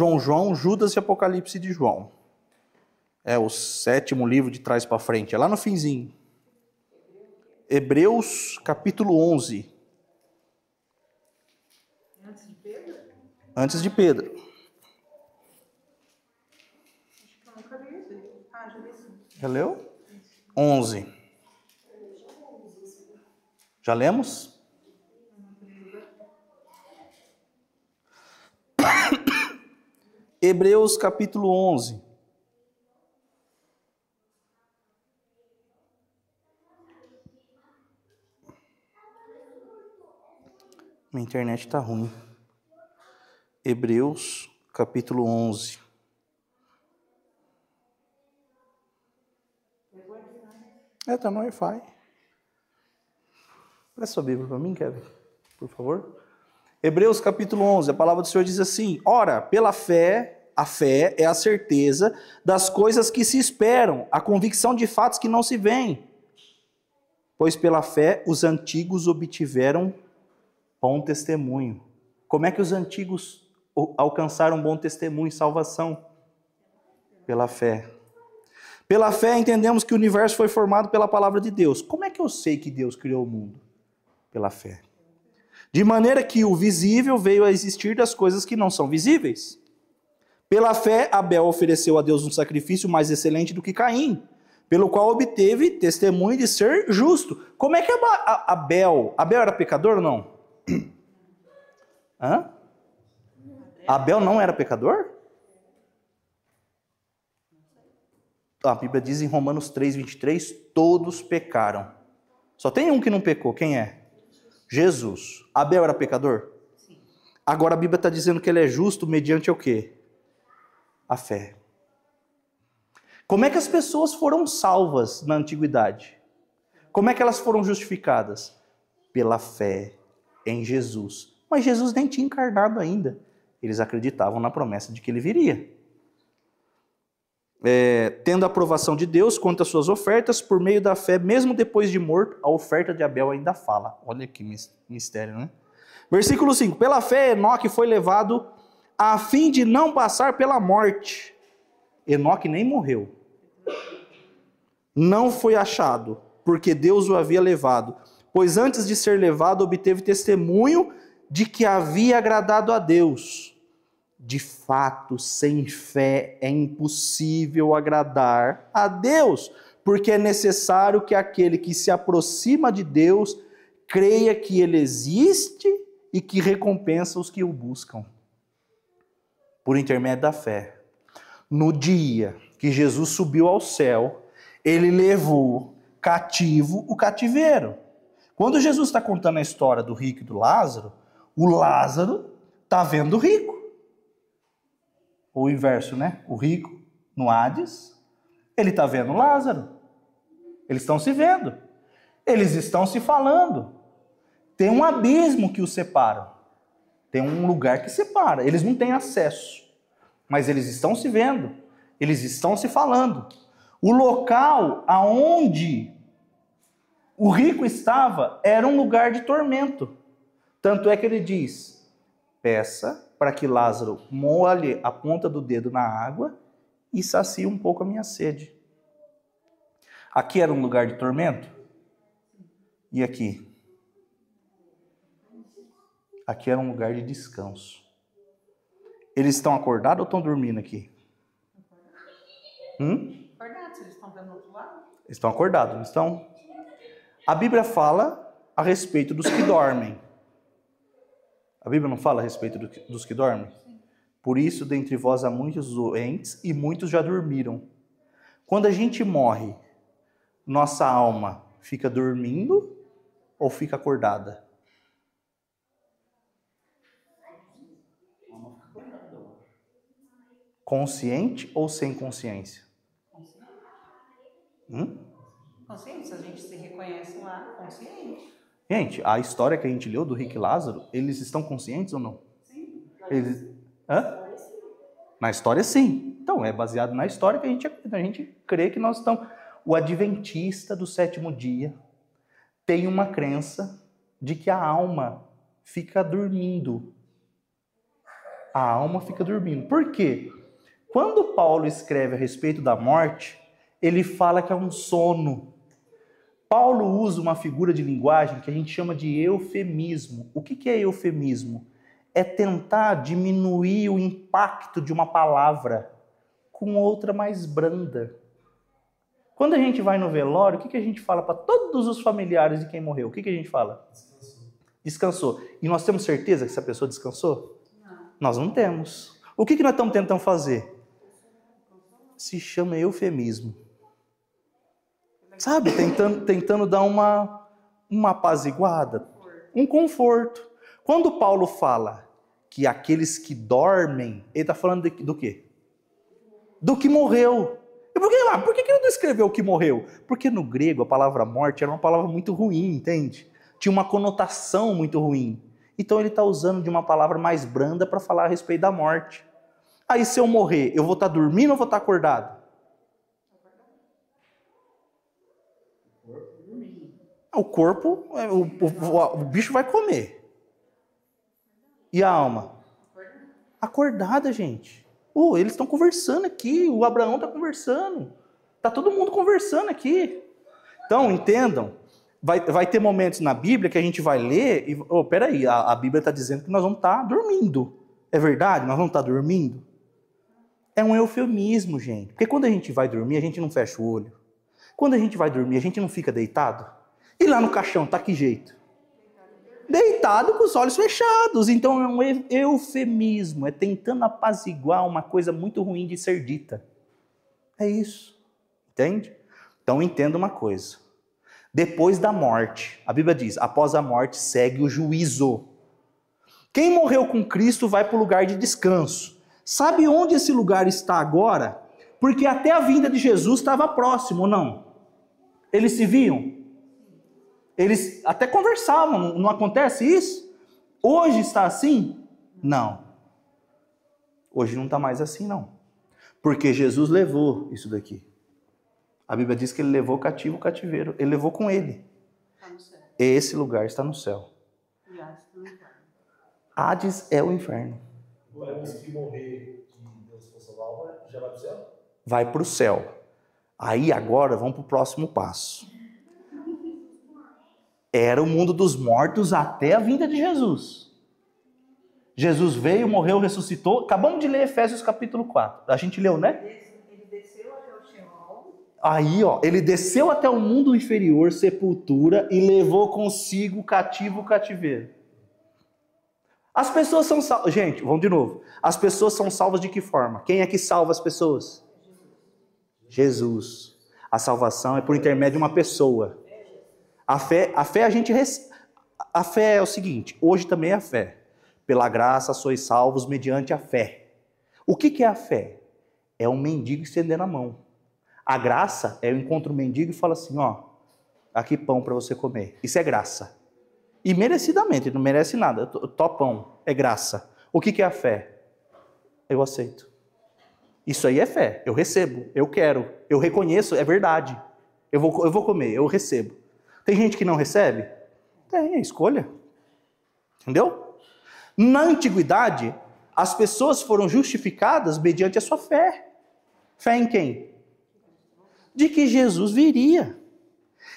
Speaker 1: Judas e Apocalipse de João. É o 7º livro de trás para frente, é lá no finzinho. Hebreus capítulo 11.
Speaker 2: Antes de Pedro?
Speaker 1: Antes de Pedro.
Speaker 2: Acho que eu nunca vi isso. Ah, já vi sim.
Speaker 1: Já leu? 11. Já lemos? Hebreus capítulo 11. Minha internet está ruim. Hebreus capítulo 11. Tá no Wi-Fi. Presta sua Bíblia para mim, Kevin, por favor. Hebreus capítulo 11, a palavra do Senhor diz assim: ora, pela fé, a fé é a certeza das coisas que se esperam, a convicção de fatos que não se veem. Pois pela fé os antigos obtiveram bom testemunho. Como é que os antigos alcançaram bom testemunho e salvação? Pela fé. Pela fé entendemos que o universo foi formado pela palavra de Deus. Como é que eu sei que Deus criou o mundo? Pela fé. De maneira que o visível veio a existir das coisas que não são visíveis. Pela fé, Abel ofereceu a Deus um sacrifício mais excelente do que Caim, pelo qual obteve testemunho de ser justo. Como é que Abel era pecador ou não? Hã? Abel não era pecador? A Bíblia diz em Romanos 3:23, todos pecaram. Só tem um que não pecou, quem é? Jesus. Abel era pecador? Sim. Agora a Bíblia está dizendo que ele é justo mediante o quê? A fé. Como é que as pessoas foram salvas na antiguidade? Como é que elas foram justificadas? Pela fé em Jesus. Mas Jesus nem tinha encarnado ainda. Eles acreditavam na promessa de que ele viria. Tendo a aprovação de Deus quanto às suas ofertas, por meio da fé, mesmo depois de morto, a oferta de Abel ainda fala. Olha que mistério, né? Versículo 5. Pela fé, Enoque foi levado a fim de não passar pela morte. Enoque nem morreu. Não foi achado, porque Deus o havia levado. Pois antes de ser levado, obteve testemunho de que havia agradado a Deus. De fato, sem fé é impossível agradar a Deus, porque é necessário que aquele que se aproxima de Deus creia que ele existe e que recompensa os que o buscam. Por intermédio da fé. No dia que Jesus subiu ao céu, ele levou cativo o cativeiro. Quando Jesus está contando a história do rico e do Lázaro, o Lázaro está vendo o rico. O inverso, né? O rico no Hades, ele está vendo Lázaro. Eles estão se vendo. Eles estão se falando. Tem um abismo que os separa. Tem um lugar que separa. Eles não têm acesso. Mas eles estão se vendo. Eles estão se falando. O local aonde o rico estava era um lugar de tormento. Tanto é que ele diz: peça para que Lázaro molhe a ponta do dedo na água e sacie um pouco a minha sede. Aqui era um lugar de tormento? E aqui? Aqui era um lugar de descanso. Eles estão acordados ou estão dormindo aqui?
Speaker 2: Acordados, eles estão vendo do outro lado?
Speaker 1: Eles estão acordados, não estão? A Bíblia fala a respeito dos que dormem. A Bíblia não fala a respeito dos que dormem? Por isso, dentre vós há muitos doentes e muitos já dormiram. Quando a gente morre, nossa alma fica dormindo ou fica acordada? Consciente ou sem consciência?
Speaker 2: Consciente, se a gente se reconhece lá, consciente.
Speaker 1: Gente, a história que a gente leu do Rick e Lázaro, eles estão conscientes ou não?
Speaker 2: Sim.
Speaker 1: Eles... Hã? Na história, sim. Então, é baseado na história que a gente crê que nós estamos... O adventista do sétimo dia tem uma crença de que a alma fica dormindo. A alma fica dormindo. Por quê? Quando Paulo escreve a respeito da morte, ele fala que é um sono. Paulo usa uma figura de linguagem que a gente chama de eufemismo. O que é eufemismo? É tentar diminuir o impacto de uma palavra com outra mais branda. Quando a gente vai no velório, o que a gente fala para todos os familiares de quem morreu? O que a gente fala? Descansou. E nós temos certeza que essa pessoa descansou?
Speaker 2: Não.
Speaker 1: Nós não temos. O que nós estamos tentando fazer? Se chama eufemismo. Sabe? Tentando dar uma apaziguada, um conforto. Quando Paulo fala que aqueles que dormem, ele está falando do quê? Do que morreu. E por que ele não escreveu o que morreu? Porque no grego a palavra morte era uma palavra muito ruim, entende? Tinha uma conotação muito ruim. Então ele está usando de uma palavra mais branda para falar a respeito da morte. Aí se eu morrer, eu vou estar dormindo ou vou estar acordado? O corpo, o bicho vai comer. E a alma? Acordada, gente. Eles estão conversando aqui, o Abraão está conversando. Está todo mundo conversando aqui. Então, entendam, vai ter momentos na Bíblia que a gente vai ler e, peraí, a Bíblia está dizendo que nós vamos estar dormindo. É verdade? Nós vamos estar dormindo? É um eufemismo, gente. Porque quando a gente vai dormir, a gente não fecha o olho. Quando a gente vai dormir, a gente não fica deitado. E lá no caixão, tá que jeito? Deitado com os olhos fechados. Então é um eufemismo, é tentando apaziguar uma coisa muito ruim de ser dita. É isso. Entende? Então entenda uma coisa. Depois da morte, a Bíblia diz, após a morte segue o juízo. Quem morreu com Cristo vai para o lugar de descanso. Sabe onde esse lugar está agora? Porque até a vinda de Jesus estava próximo, ou não? Eles se viam? Eles até conversavam, não acontece isso? Hoje está assim? Não. Hoje não está mais assim, não. Porque Jesus levou isso daqui. A Bíblia diz que ele levou cativo o cativeiro. Ele levou com ele.
Speaker 2: Está no céu.
Speaker 1: Esse lugar está no céu.
Speaker 2: E Hades está no inferno.
Speaker 1: Hades é o inferno.
Speaker 4: Os que morrer, que Deus for salvar, já vai para o céu?
Speaker 1: Vai para o céu. Aí agora vamos para o próximo passo. Era o mundo dos mortos até a vinda de Jesus. Jesus veio, morreu, ressuscitou. Acabamos de ler Efésios capítulo 4. A gente leu, né?
Speaker 2: Ele desceu até o Sheol.
Speaker 1: Aí, ele desceu até o mundo inferior, sepultura, e levou consigo cativo o cativeiro. As pessoas são salvas. Gente, vamos de novo. As pessoas são salvas de que forma? Quem é que salva as pessoas? Jesus. A salvação é por intermédio de uma pessoa. A fé a gente a fé é o seguinte, hoje também é a fé. Pela graça sois salvos mediante a fé. O que é a fé? É um mendigo estendendo a mão. A graça é eu encontro um mendigo e falo assim, aqui pão para você comer. Isso é graça. E merecidamente, não merece nada. Topão, é graça. O que é a fé? Eu aceito. Isso aí é fé. Eu recebo, eu quero, eu reconheço, é verdade. Eu vou comer, eu recebo. Tem gente que não recebe? Tem, é escolha. Entendeu? Na antiguidade, as pessoas foram justificadas mediante a sua fé. Fé em quem? De que Jesus viria.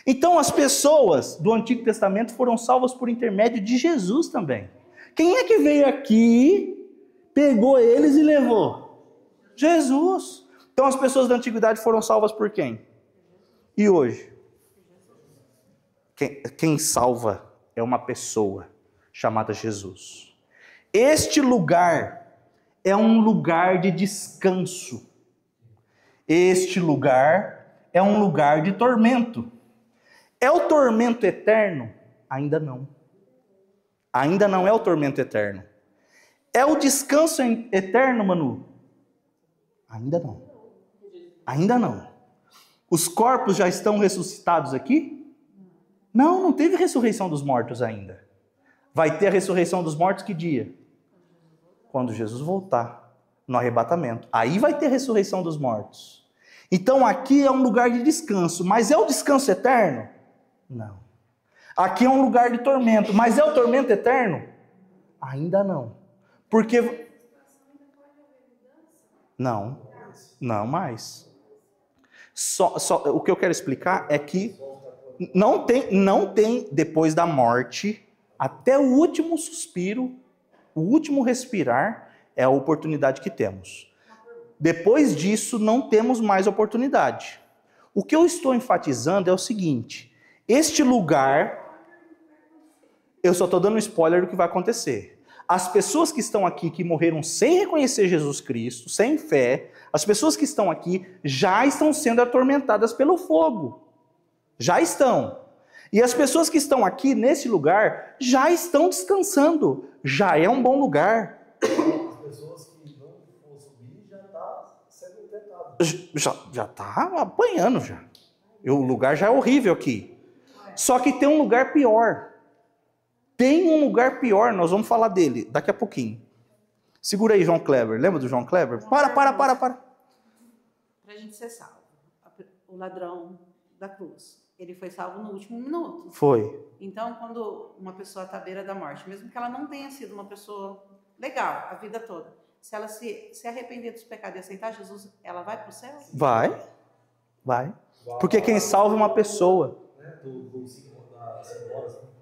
Speaker 1: Então as pessoas do Antigo Testamento foram salvas por intermédio de Jesus também. Quem é que veio aqui, pegou eles e levou? Jesus. Então as pessoas da antiguidade foram salvas por quem? E hoje? Quem salva é uma pessoa chamada Jesus. Este lugar é um lugar de descanso. Este lugar é um lugar de tormento. É o tormento eterno? Ainda não. Ainda não é o tormento eterno. É o descanso eterno, Manu? Ainda não. Ainda não. Os corpos já estão ressuscitados aqui? Não, não teve ressurreição dos mortos ainda. Vai ter a ressurreição dos mortos que dia? Quando Jesus voltar, no arrebatamento. Aí vai ter a ressurreição dos mortos. Então aqui é um lugar de descanso, mas é o descanso eterno? Não. Aqui é um lugar de tormento, mas é o tormento eterno? Ainda não. Porque... Não mais. O que eu quero explicar é que não tem depois da morte, até o último suspiro, o último respirar, é a oportunidade que temos. Depois disso, não temos mais oportunidade. O que eu estou enfatizando é o seguinte: este lugar, eu só estou dando um spoiler do que vai acontecer. As pessoas que estão aqui, que morreram sem reconhecer Jesus Cristo, sem fé, as pessoas que estão aqui já estão sendo atormentadas pelo fogo. Já estão. E as pessoas que estão aqui nesse lugar já estão descansando. Já é um bom lugar.
Speaker 4: As pessoas que não for subir já está sendo tentado.
Speaker 1: Já está apanhando já. O lugar já é horrível aqui. Só que tem um lugar pior. Tem um lugar pior, nós vamos falar dele daqui a pouquinho. Segura aí, João Kleber. Lembra do João Kleber? Para.
Speaker 2: Para a gente ser salvo. O ladrão da cruz, ele foi salvo no último minuto.
Speaker 1: Foi.
Speaker 2: Então, quando uma pessoa está à beira da morte, mesmo que ela não tenha sido uma pessoa legal a vida toda, se ela se arrepender dos pecados e aceitar Jesus, ela vai para o céu?
Speaker 1: Vai. Porque quem salva é uma pessoa.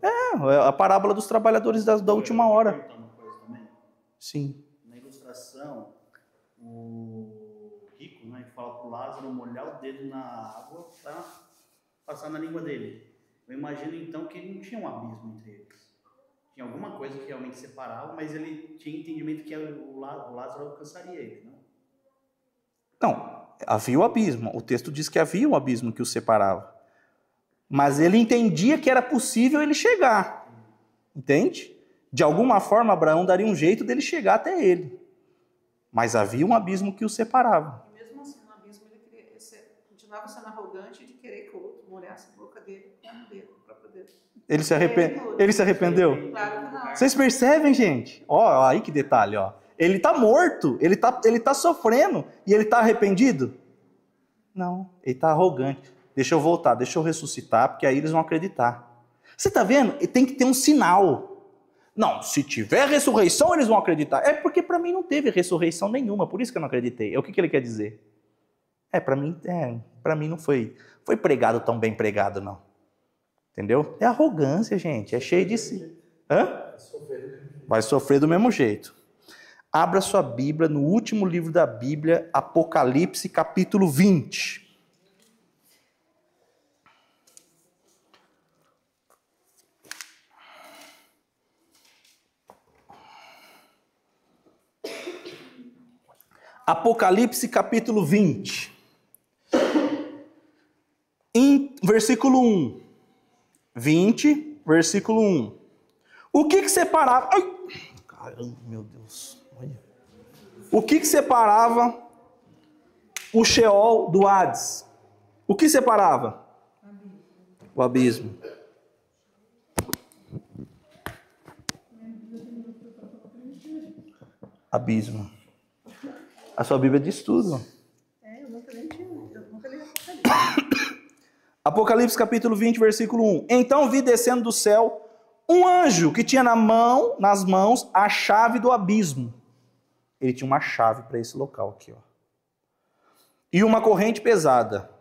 Speaker 1: É a parábola dos trabalhadores da última hora. Sim.
Speaker 3: Na ilustração, o rico, né, fala para o Lázaro molhar o dedo na água para passar na língua dele. Eu imagino então que não tinha um abismo entre eles. Tinha alguma coisa que realmente separava, mas ele tinha entendimento que o Lázaro alcançaria ele, não?
Speaker 1: Não, havia o abismo. O texto diz que havia um abismo que o separava. Mas ele entendia que era possível ele chegar. Entende? De alguma forma, Abraão daria um jeito dele chegar até ele. Mas havia um abismo que o separava.
Speaker 2: E mesmo assim, no abismo, ele continuava sendo arrogante de querer que o outro molhasse a boca dele com o dedo, o próprio dedo.
Speaker 1: Ele se arrependeu?
Speaker 2: Claro que não.
Speaker 1: Vocês percebem, gente? Ó, aí que detalhe, ó. Ele está morto, ele tá sofrendo e ele está arrependido? Não, ele está arrogante. Deixa eu voltar, deixa eu ressuscitar, porque aí eles vão acreditar. Você está vendo? Tem que ter um sinal. Não, se tiver ressurreição, eles vão acreditar. É porque para mim não teve ressurreição nenhuma, por isso que eu não acreditei. O que ele quer dizer? Para mim não foi pregado tão bem pregado, não. Entendeu? É arrogância, gente, é cheio de si. Vai sofrer do mesmo jeito. Abra sua Bíblia no último livro da Bíblia, Apocalipse, capítulo 20. Apocalipse capítulo 20, em versículo 1. 20, versículo 1. O que separava... Ai, caramba, meu Deus. Olha. O que separava o Sheol do Hades? O que separava? O abismo. Abismo. A sua Bíblia diz tudo.
Speaker 2: Eu nunca li Apocalipse.
Speaker 1: Apocalipse capítulo 20, versículo 1. Então vi descendo do céu um anjo que tinha nas mãos a chave do abismo. Ele tinha uma chave para esse local aqui, ó. E uma corrente pesada.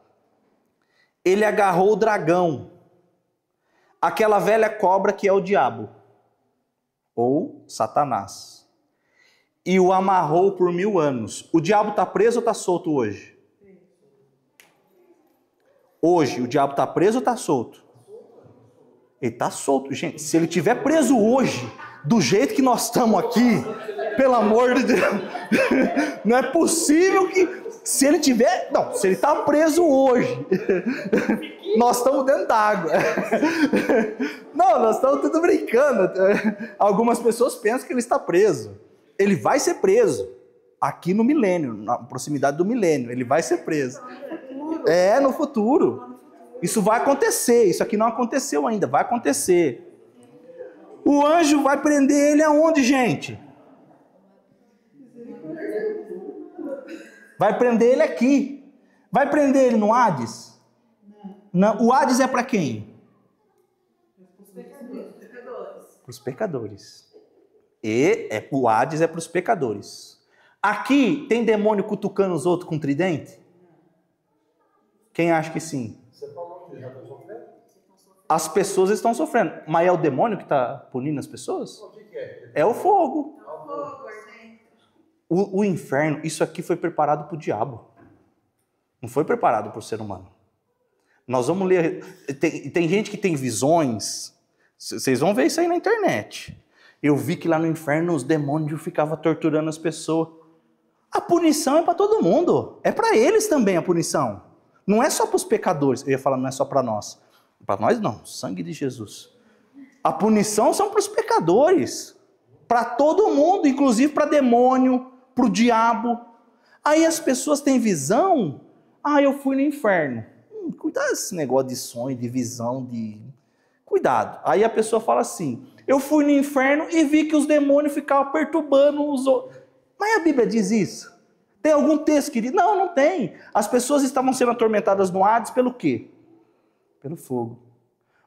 Speaker 1: Ele agarrou o dragão, aquela velha cobra que é o diabo, ou Satanás, e o amarrou por 1000 anos. O diabo está preso ou está solto hoje? Hoje, o diabo está preso ou está solto? Ele está solto. Gente, se ele estiver preso hoje, do jeito que nós estamos aqui, pelo amor de Deus, não é possível que... Se ele tiver... Não, se ele está preso hoje, nós estamos dentro d'água. Não, nós estamos tudo brincando. Algumas pessoas pensam que ele está preso. Ele vai ser preso. Aqui no milênio, na proximidade do milênio. Ele vai ser preso. No futuro. Isso vai acontecer, isso aqui não aconteceu ainda, vai acontecer. O anjo vai prender ele aonde, gente? Vai prender ele aqui. Vai prender ele no Hades? Não. O Hades é para quem? Para os pecadores. O Hades é para os pecadores. Aqui tem demônio cutucando os outros com tridente? Quem acha que sim?
Speaker 4: Você falou que já estão sofrendo?
Speaker 1: As pessoas estão sofrendo. Mas é o demônio que está punindo as pessoas?
Speaker 4: O que é?
Speaker 1: É o fogo.
Speaker 2: Fogo, ardente.
Speaker 1: O inferno, isso aqui foi preparado para o diabo. Não foi preparado para o ser humano. Nós vamos ler... Tem gente que tem visões. Vocês vão ver isso aí na internet. Eu vi que lá no inferno os demônios ficavam torturando as pessoas. A punição é para todo mundo. É para eles também a punição. Não é só para os pecadores. Eu ia falar, não é só para nós. Para nós não, sangue de Jesus. A punição são para os pecadores. Para todo mundo, inclusive para demônio, para o diabo. Aí as pessoas têm visão. Eu fui no inferno. Cuidado desse negócio de sonho, de visão, de... Cuidado. Aí a pessoa fala assim, eu fui no inferno e vi que os demônios ficavam perturbando os outros. Mas a Bíblia diz isso? Tem algum texto que diz? Não, não tem. As pessoas estavam sendo atormentadas no Hades pelo quê? Pelo fogo.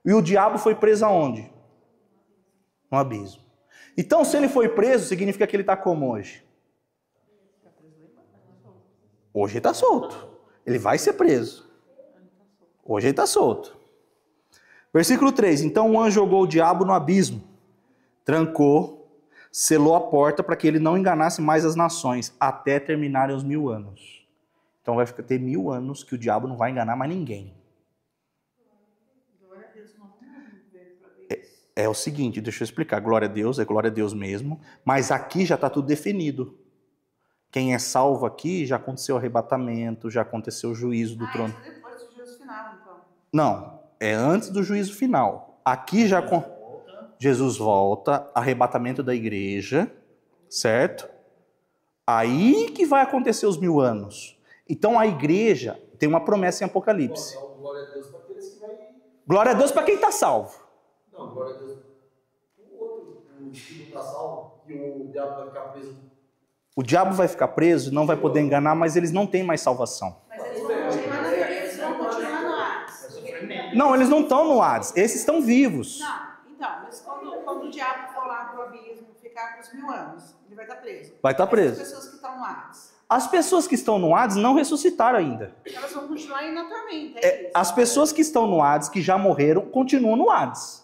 Speaker 1: E o diabo foi preso aonde? No abismo. Então, se ele foi preso, significa que ele está como hoje? Hoje ele está solto. Ele vai ser preso. Hoje ele está solto. Versículo 3. Então o anjo jogou o diabo no abismo, trancou, selou a porta para que ele não enganasse mais as nações, até terminarem os 1000 anos. Então vai ter 1000 anos que o diabo não vai enganar mais ninguém. É o seguinte, deixa eu explicar. Glória a Deus, é glória a Deus mesmo. Mas aqui já está tudo definido. Quem é salvo aqui, já aconteceu o arrebatamento, já aconteceu o juízo do trono.
Speaker 2: Isso depois do juízo final, então.
Speaker 1: Não, é antes do juízo final. Aqui já... Jesus volta, arrebatamento da igreja, certo? Aí que vai acontecer os 1000 anos. Então a igreja tem uma promessa em Apocalipse.
Speaker 4: Não, glória a Deus para aqueles que vai...
Speaker 1: Glória a Deus para quem está salvo.
Speaker 4: Não, glória a Deus. O outro, o que não está salvo, e o diabo vai ficar preso.
Speaker 1: O diabo vai ficar preso, não vai poder enganar, mas eles não têm mais salvação.
Speaker 2: Mas eles vão continuar no Hades.
Speaker 1: Não, eles não estão no Hades, esses estão vivos.
Speaker 2: Não, então, mas quando o diabo for lá pro abismo, ficar com os 1000 anos, ele vai estar preso.
Speaker 1: Vai estar preso.
Speaker 2: As pessoas que estão no Hades,
Speaker 1: As pessoas que estão no Hades não ressuscitaram ainda.
Speaker 2: elas vão continuar aí na tormenta, é isso.
Speaker 1: As pessoas que estão no Hades, que já morreram, continuam no Hades.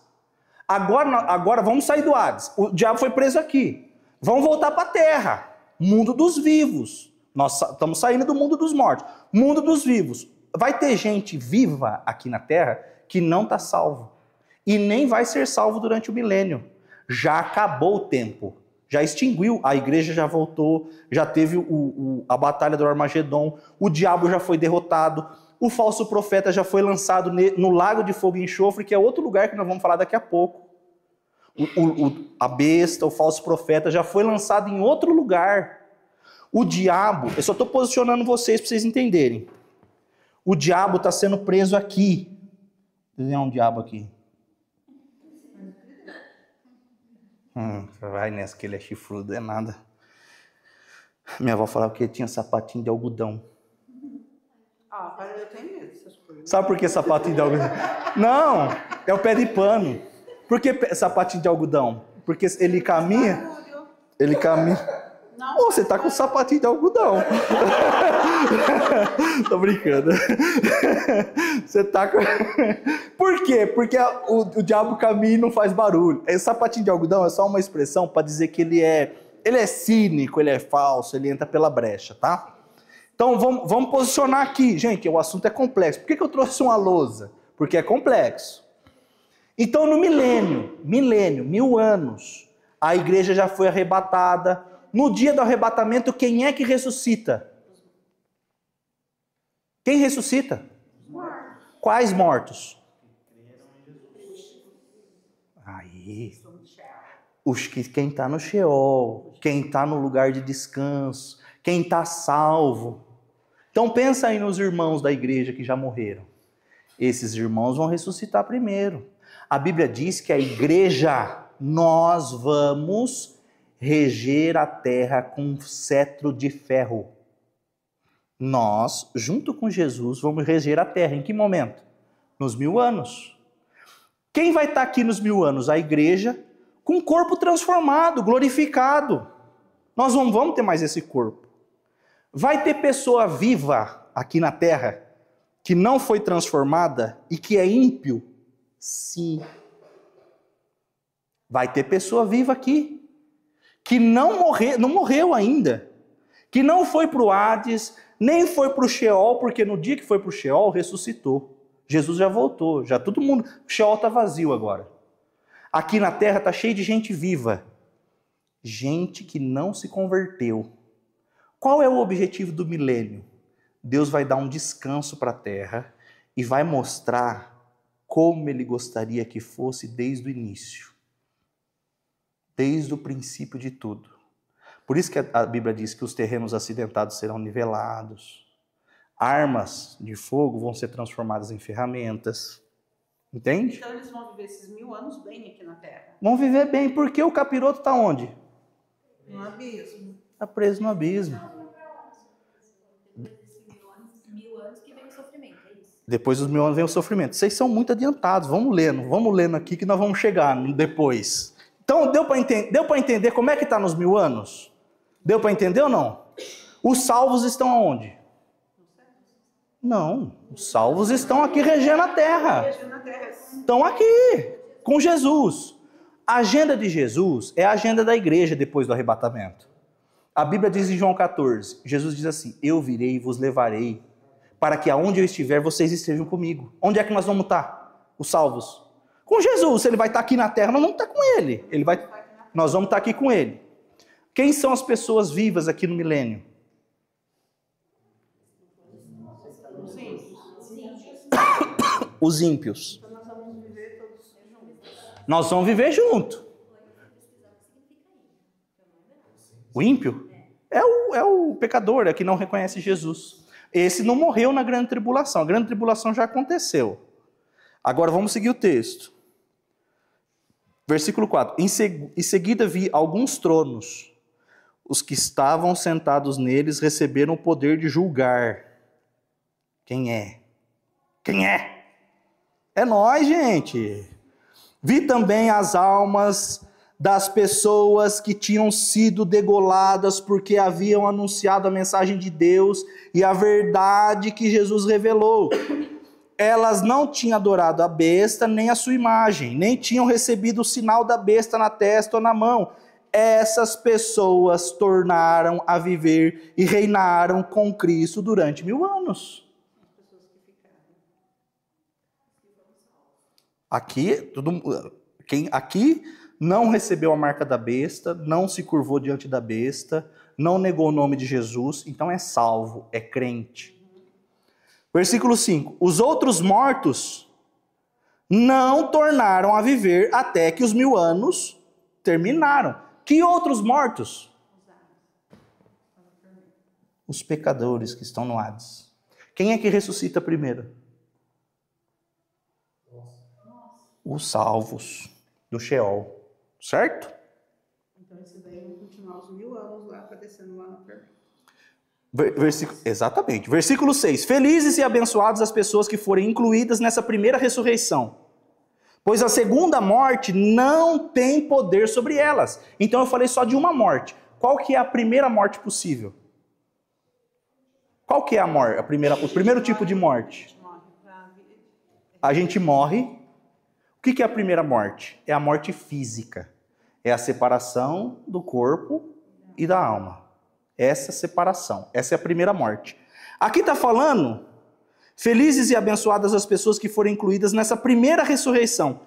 Speaker 1: Agora vamos sair do Hades. O diabo foi preso aqui. Vamos voltar para a terra. Mundo dos vivos. Nós estamos saindo do mundo dos mortos. Mundo dos vivos. Vai ter gente viva aqui na terra que não está salvo. E nem vai ser salvo durante o milênio. Já acabou o tempo. Já extinguiu. A igreja já voltou. Já teve a batalha do Armagedon. O diabo já foi derrotado. O falso profeta já foi lançado no lago de fogo e enxofre, que é outro lugar que nós vamos falar daqui a pouco. A besta, o falso profeta, já foi lançado em outro lugar. O diabo, eu só estou posicionando vocês para vocês entenderem. O diabo está sendo preso aqui. Tem um diabo aqui. Vai nessa que ele é chifrudo, é nada. Minha avó falava que ele tinha sapatinho de algodão.
Speaker 2: Eu tenho medo dessas coisas.
Speaker 1: Sabe por que sapatinho de algodão? Não, é o pé de pano. Por que sapatinho de algodão? Porque ele caminha... Ele caminha...
Speaker 2: Não,
Speaker 1: você tá com sapatinho de algodão. Tô brincando. Você tá com... Por quê? Porque o diabo caminha e não faz barulho. Esse sapatinho de algodão é só uma expressão para dizer que ele é cínico, ele é falso, ele entra pela brecha, tá? Então vamos posicionar aqui. Gente, o assunto é complexo. Por que eu trouxe uma lousa? Porque é complexo. Então no milênio, 1000 anos, a igreja já foi arrebatada. No dia do arrebatamento, quem é que ressuscita? Quem ressuscita? Quais mortos? Aí, quem está no Sheol, quem está no lugar de descanso, quem está salvo. Então pensa aí nos irmãos da igreja que já morreram. Esses irmãos vão ressuscitar primeiro. A Bíblia diz que a igreja, nós vamos reger a terra com um cetro de ferro. Nós, junto com Jesus, vamos reger a terra. Em que momento? Nos 1000 anos. Quem vai estar aqui nos 1000 anos? A igreja com o corpo transformado, glorificado. Nós não vamos ter mais esse corpo. Vai ter pessoa viva aqui na terra que não foi transformada e que é ímpio? Sim. Vai ter pessoa viva aqui que não morreu ainda, que não foi para o Hades, nem foi para o Sheol, porque no dia que foi para o Sheol, ressuscitou. Jesus já voltou, já todo mundo, o Sheol está vazio agora. Aqui na terra está cheio de gente viva, gente que não se converteu. Qual é o objetivo do milênio? Deus vai dar um descanso para a terra e vai mostrar como Ele gostaria que fosse desde o início, desde o princípio de tudo. Por isso que a Bíblia diz que os terrenos acidentados serão nivelados, armas de fogo vão ser transformadas em ferramentas. Entende?
Speaker 2: Então eles vão viver esses 1000 anos bem aqui na Terra.
Speaker 1: Vão viver bem, porque o capiroto está onde?
Speaker 2: No abismo.
Speaker 1: Está preso no abismo. Depois dos 1000 anos vem o sofrimento. Vocês são muito adiantados, vamos lendo aqui que nós vamos chegar depois. Então, deu para entender como é que está nos 1000 anos? Deu para entender ou não? Os salvos estão aonde? Não, os salvos estão aqui regendo a terra. Estão aqui, com Jesus. A agenda de Jesus é a agenda da igreja depois do arrebatamento. A Bíblia diz em João 14, Jesus diz assim, eu virei e vos levarei, para que aonde eu estiver, vocês estejam comigo. Onde é que nós vamos estar? Os salvos. Com Jesus, ele vai estar aqui na terra, nós vamos estar com ele. Nós vamos estar aqui com ele. Quem são as pessoas vivas aqui no milênio? Os ímpios. Nós vamos viver junto. O ímpio é o pecador, é que não reconhece Jesus. Esse não morreu na grande tribulação. A grande tribulação já aconteceu. Agora vamos seguir o texto. Versículo 4. Em seguida vi alguns tronos. Os que estavam sentados neles receberam o poder de julgar. Quem é? Quem é? É nós, gente. Vi também as almas das pessoas que tinham sido degoladas porque haviam anunciado a mensagem de Deus e a verdade que Jesus revelou. Elas não tinham adorado a besta nem a sua imagem, nem tinham recebido o sinal da besta na testa ou na mão. Essas pessoas tornaram a viver e reinaram com Cristo durante 1000 anos. Aqui não recebeu a marca da besta, não se curvou diante da besta, não negou o nome de Jesus, então é salvo, é crente. Versículo 5. Os outros mortos não tornaram a viver até que os 1000 anos terminaram. Que outros mortos? Os pecadores que estão no Hades. Quem é que ressuscita primeiro? Os salvos do Sheol. Certo?
Speaker 2: Então esse daí vai continuar os 1000 anos lá, padecendo lá no tormento.
Speaker 1: Exatamente. Versículo 6. Felizes e abençoados as pessoas que forem incluídas nessa primeira ressurreição, pois a segunda morte não tem poder sobre elas. Então eu falei só de uma morte. Qual que é a primeira morte possível? Qual que é a morte? O primeiro tipo de morte? A gente morre. O que é a primeira morte? É a morte física. É a separação do corpo e da alma. Essa separação. Essa é a primeira morte. Aqui está falando, felizes e abençoadas as pessoas que forem incluídas nessa primeira ressurreição,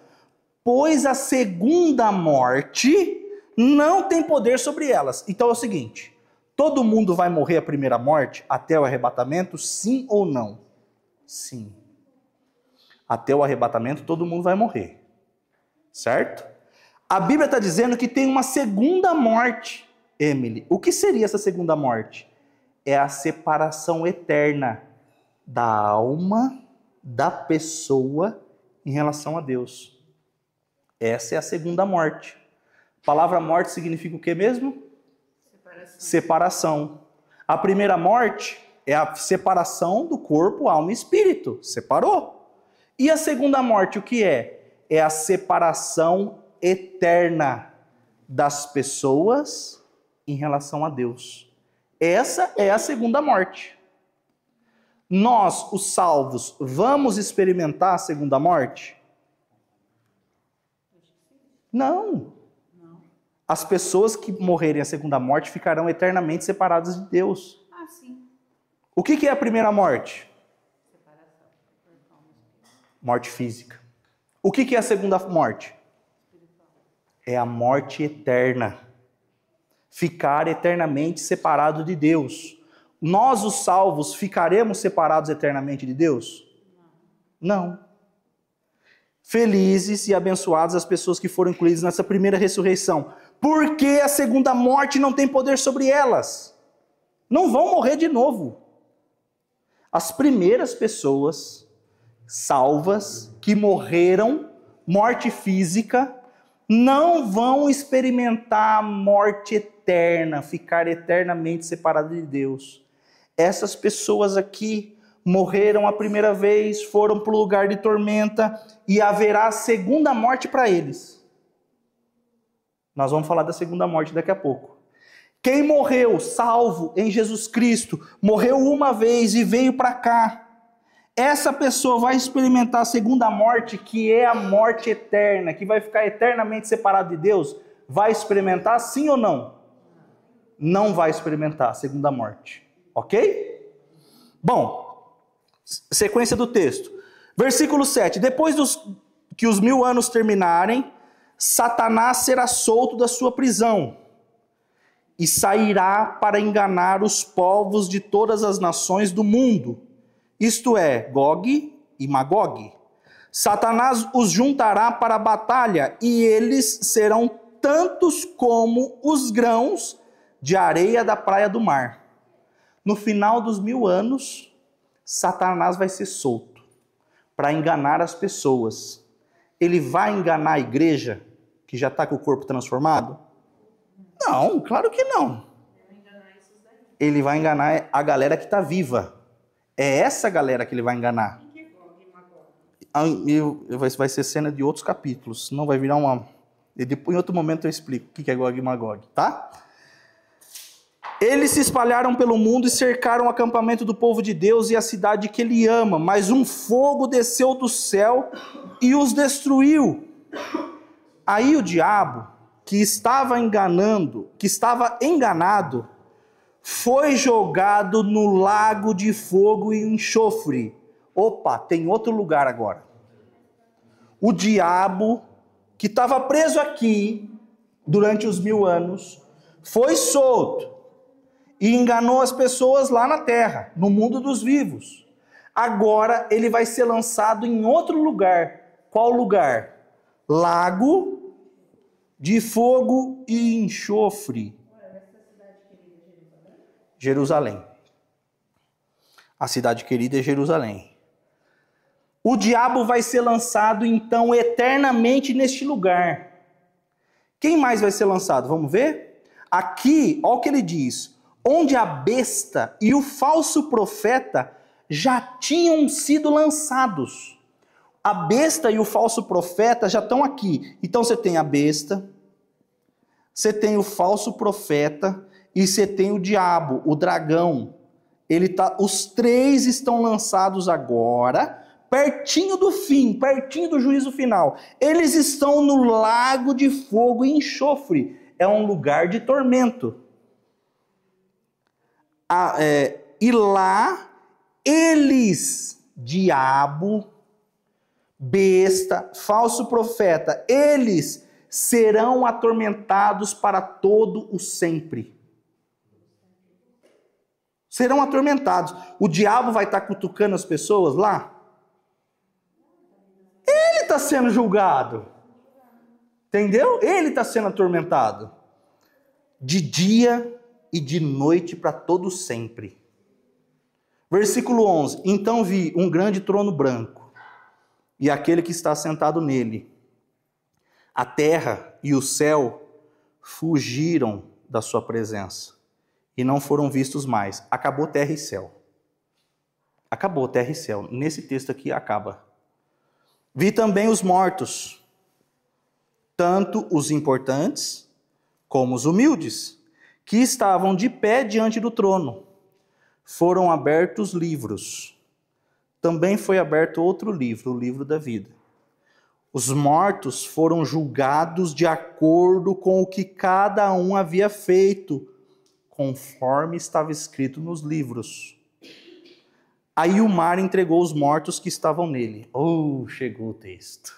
Speaker 1: pois a segunda morte não tem poder sobre elas. Então é o seguinte, todo mundo vai morrer a primeira morte até o arrebatamento, sim ou não? Sim. Até o arrebatamento todo mundo vai morrer. Certo? A Bíblia está dizendo que tem uma segunda morte, Emily. O que seria essa segunda morte? É a separação eterna da alma da pessoa em relação a Deus. Essa é a segunda morte. A palavra morte significa o que mesmo? Separação. A primeira morte é a separação do corpo, alma e espírito. Separou. E a segunda morte, o que é? É a separação eterna das pessoas em relação a Deus. Essa é a segunda morte. Nós, os salvos, vamos experimentar a segunda morte? Não. As pessoas que morrerem a segunda morte ficarão eternamente separadas de Deus.
Speaker 2: Ah, sim.
Speaker 1: O que é a primeira morte? Morte física. O que é a segunda morte? É a morte eterna. Ficar eternamente separado de Deus. Nós, os salvos, ficaremos separados eternamente de Deus? Não. Felizes e abençoadas as pessoas que foram incluídas nessa primeira ressurreição. Porque a segunda morte não tem poder sobre elas. Não vão morrer de novo. As primeiras pessoas salvas que morreram, morte física, não vão experimentar a morte eterna, ficar eternamente separadas de Deus. Essas pessoas aqui morreram a primeira vez, foram para o lugar de tormenta e haverá a segunda morte para eles. Nós vamos falar da segunda morte daqui a pouco. Quem morreu, salvo em Jesus Cristo, morreu uma vez e veio para cá. Essa pessoa vai experimentar a segunda morte, que é a morte eterna, que vai ficar eternamente separado de Deus. Vai experimentar sim ou não? Não vai experimentar a segunda morte. Ok? Bom, sequência do texto. Versículo 7. Depois que os 1000 anos terminarem, Satanás será solto da sua prisão e sairá para enganar os povos de todas as nações do mundo, isto é, Gog e Magog. Satanás os juntará para a batalha e eles serão tantos como os grãos de areia da praia do mar. No final dos 1000 anos, Satanás vai ser solto para enganar as pessoas. Ele vai enganar a igreja que já está com o corpo transformado? Não, claro que não. Ele vai enganar a galera que está viva. É essa galera que ele vai enganar. Vai ser cena de outros capítulos, senão vai virar uma... Em outro momento eu explico o que é Gog e Magog, tá? Eles se espalharam pelo mundo e cercaram o acampamento do povo de Deus e a cidade que ele ama, mas um fogo desceu do céu e os destruiu. Aí o diabo, que estava enganado, foi jogado no lago de fogo e enxofre. Opa, tem outro lugar agora. O diabo, que estava preso aqui durante os 1000 anos, foi solto e enganou as pessoas lá na terra, no mundo dos vivos. Agora ele vai ser lançado em outro lugar. Qual lugar? Lago de fogo e enxofre. Jerusalém. A cidade querida é Jerusalém. O diabo vai ser lançado, então, eternamente neste lugar. Quem mais vai ser lançado? Vamos ver? Aqui, olha o que ele diz. Onde a besta e o falso profeta já tinham sido lançados. A besta e o falso profeta já estão aqui. Então você tem a besta, você tem o falso profeta e você tem o diabo, o dragão. Os três estão lançados agora, pertinho do fim, pertinho do juízo final. Eles estão no lago de fogo e enxofre. É um lugar de tormento. E lá, eles, diabo, besta, falso profeta, eles serão atormentados para todo o sempre. Serão atormentados. O diabo vai estar cutucando as pessoas lá? Ele está sendo julgado. Entendeu? Ele está sendo atormentado. De dia e de noite para todo sempre. Versículo 11. Então vi um grande trono branco e aquele que está sentado nele. A terra e o céu fugiram da sua presença e não foram vistos mais. Acabou terra e céu. Acabou terra e céu. Nesse texto aqui acaba. Vi também os mortos, tanto os importantes como os humildes, que estavam de pé diante do trono. Foram abertos livros. Também foi aberto outro livro, o livro da vida. Os mortos foram julgados de acordo com o que cada um havia feito, conforme estava escrito nos livros. Aí o mar entregou os mortos que estavam nele. Oh, chegou o texto.